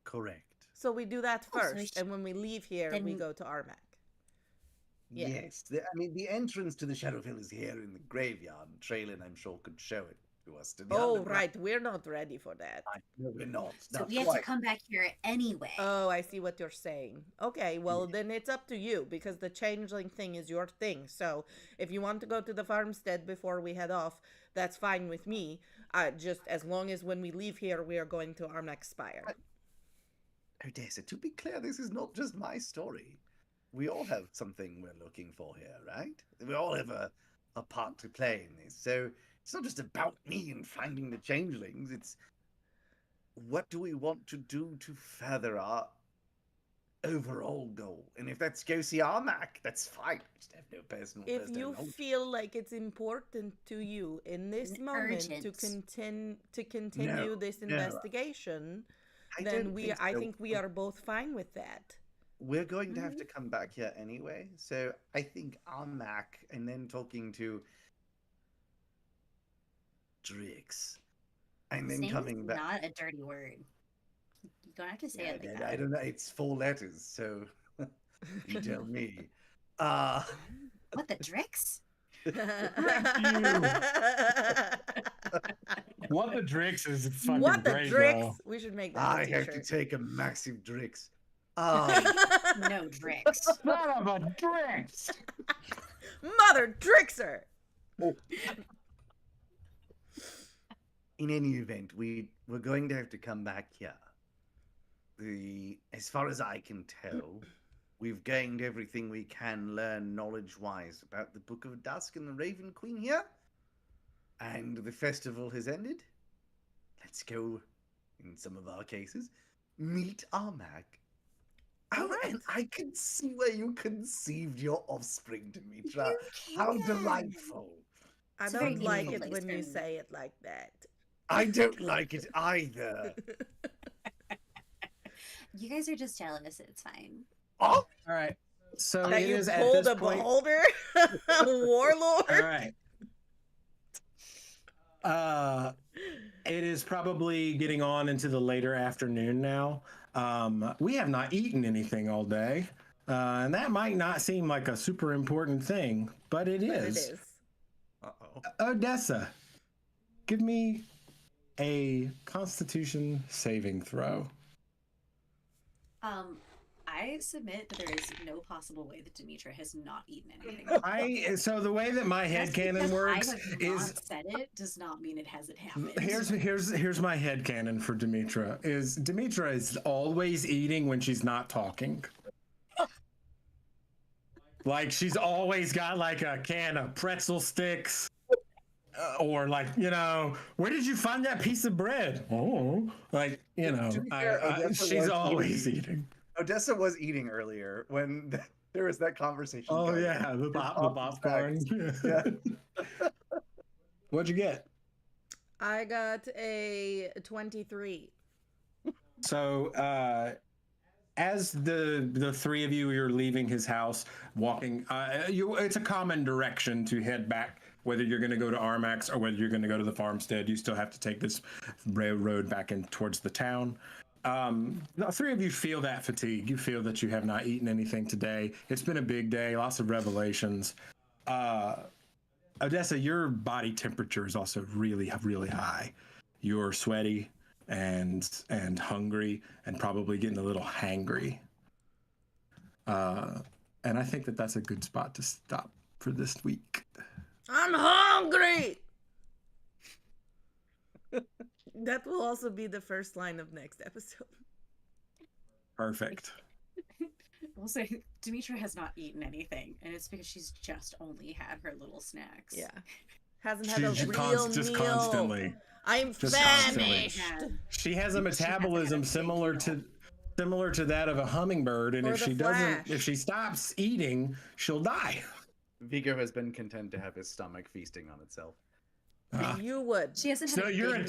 correct. So we do that Oh, so first, we and when we leave here, then we we- go to Armac. Yeah. Yes, I mean the entrance to the Shadowville is here in the graveyard. Traylon, I'm sure, could show it to us. To the Oh, underground. right. We're not ready for that. No, we're not. So Not we have to quite. come back here anyway. Oh, I see what you're saying. Okay, well, then it's up to you, because the changeling thing is your thing. So if you want to go to the farmstead before we head off, that's fine with me. Just as long as when we leave here, we are going to Armac Spire. Odessa, to be clear, this is not just my story. We all have something we're looking for here, right? We all have a part to play in this. So it's not just about me and finding the changelings. It's what do we want to do to further our overall goal? And if that's go see Armac, that's fine. I just have no personal If first you knowledge. feel like it's important to you in this An moment to urgent. continue this no. investigation, I then don't we think I so. think we are both fine with that. We're going to have to come back here anyway, so I think Armac and then talking to Drix, and then Snake's coming back. not a dirty word. You don't have to say it like that. I don't know. It's 4 letters, so you tell me. What the Drix? What the Drix is fucking What the great, Drix? though. We should make that I a have to t-shirt. take a massive Drix. No Drix. Son of a Drix! Mother Drixer! In any event, we're going to have to come back here. As far as I can tell, we've gained everything we can learn knowledge-wise about the Book of Dusk and the Raven Queen here. And the festival has ended. Let's go, in some of our cases, meet Armac. Oh, Right. and I can see where you conceived your offspring, Dimitra. How can. delightful. I It's a very don't like beautiful it place when you for- say it like that. I don't like it either. You guys are just jealous. It's fine. Oh, All right. So That it you is at pulled this a point. beholder? A warlord? All right. It is probably getting on into the later afternoon now. We have not eaten anything all day, and that might not seem like a super important thing, but it But is. it is. uh-oh. Odessa, give me a Constitution saving throw. I submit that there is no possible way that Dimitra has not eaten anything. So the way that my Just headcanon because works I have is not said it does not mean it hasn't happened. here's my headcanon for Dimitra is Dimitra is always eating when she's not talking. Like she's always got like a can of pretzel sticks. Or like, where did you find that piece of bread? Oh, like, To be fair, Odessa she's was always eating. Odessa was eating earlier when there was that conversation. Oh going. yeah, the popcorn. Yeah. What'd you get? I got a 23. So, as the three of you are leaving his house, walking, it's a common direction to head back. Whether you're going to go to Armax or whether you're going to go to the farmstead, you still have to take this railroad back in towards the town. The three of you feel that fatigue. You feel that you have not eaten anything today. It's been a big day, lots of revelations. Odessa, your body temperature is also really, really high. You're sweaty and hungry and probably getting a little hangry. And I think that that's a good spot to stop for this week. I'm hungry! That will also be the first line of next episode. Perfect. Also, Dimitra has not eaten anything, and it's because she's just only had her little snacks. Yeah. Hasn't had a She's real just meal. constantly. I'm Just constantly. famished. She has a She hasn't had metabolism a big similar to that of a hummingbird, and Or if the she doesn't, Flash. if she stops eating, she'll die. Vigo has been content to have his stomach feasting on itself. You would. She hasn't had So a you're big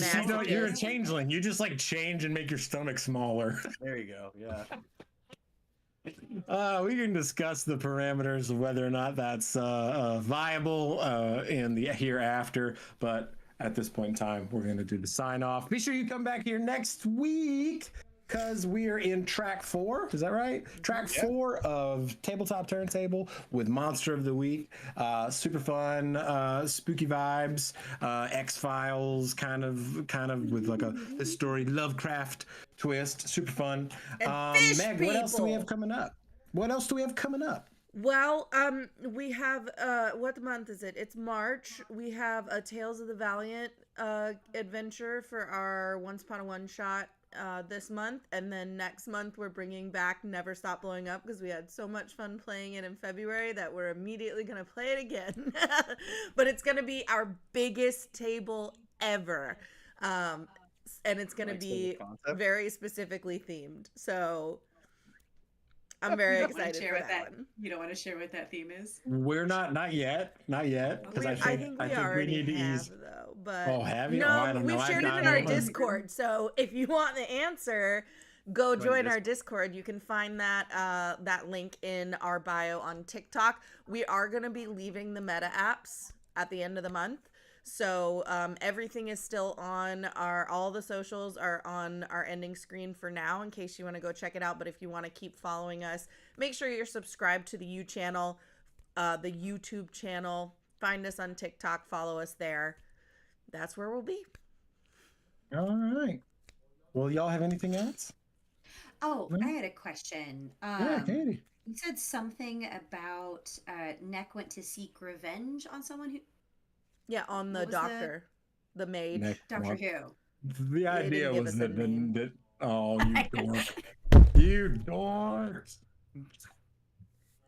you're a meal. changeling. You just like change and make your stomach smaller. There you go. Yeah. We can discuss the parameters of whether or not that's viable in the hereafter, but at this point in time, we're going to do the sign off. Be sure you come back here next week because we are in track 4. Is that right? Track 4 of Tabletop Turntable with Monster of the Week. Super fun, spooky vibes, X-Files kind of with like a story Lovecraft twist. Super fun. And fish Meg, what else do we have people. coming up? What else do we have coming up? Well, we have what month is it? It's March. We have a Tales of the Valiant adventure for our Once Upon a One Shot this month, and then next month we're bringing back Never Stop Blowing Up because we had so much fun playing it in February that we're immediately gonna play it again. But it's gonna be our biggest table ever, and it's gonna be very specifically themed. So I'm very You don't wanna excited share for what that one. You don't want to share what that theme is? We're not yet, because I think we we already need to have, ease. though. But Oh, have you? no, Oh, I don't know. we've shared it in our Discord. So if you want the answer, go join our Discord. You can find that link in our bio on TikTok. We are going to be leaving the meta apps at the end of the month. So everything is still on all the socials are on our ending screen for now in case you want to go check it out. But if you want to keep following us, make sure you're subscribed to the the YouTube channel. Find us on TikTok, follow us there. That's where we'll be. All right. Well, y'all have anything else? Oh, No? I had a question. Yeah, Katie. You said something about Neck went to seek revenge on someone who. Yeah, on the What was doctor, the mage. Next Doctor one. Who. The idea didn't give was us a that, name. that oh, you dork. You dorks.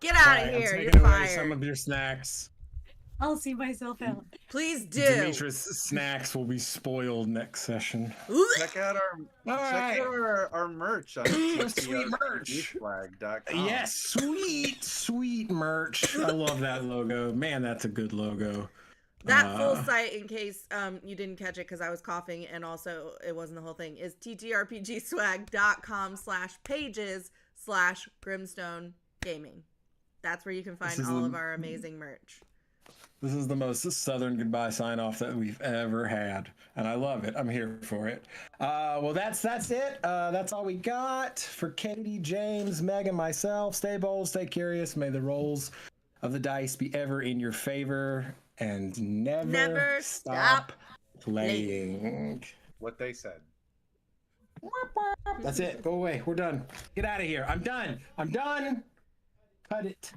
Get out All of right, here. I'm You're taking away fired. some of your snacks. I'll see myself out. Please do. Dimitra's snacks will be spoiled next session. Check out our merch on Sweet merch. TTRPGflag.com. Yes, sweet merch. I love that logo. Man, that's a good logo. That full site, in case you didn't catch it because I was coughing and also it wasn't the whole thing, is ttrpgswag.com/pages/Grimstone Gaming. That's where you can find all of our amazing merch. This is the most southern goodbye sign off that we've ever had, and I love it. I'm here for it. Well, that's it. That's all we got for Katie, James, Meg, and myself. Stay bold, stay curious. May the rolls of the dice be ever in your favor, and never stop playing. What they said. That's it. Go away. We're done. Get out of here. I'm done. Cut it.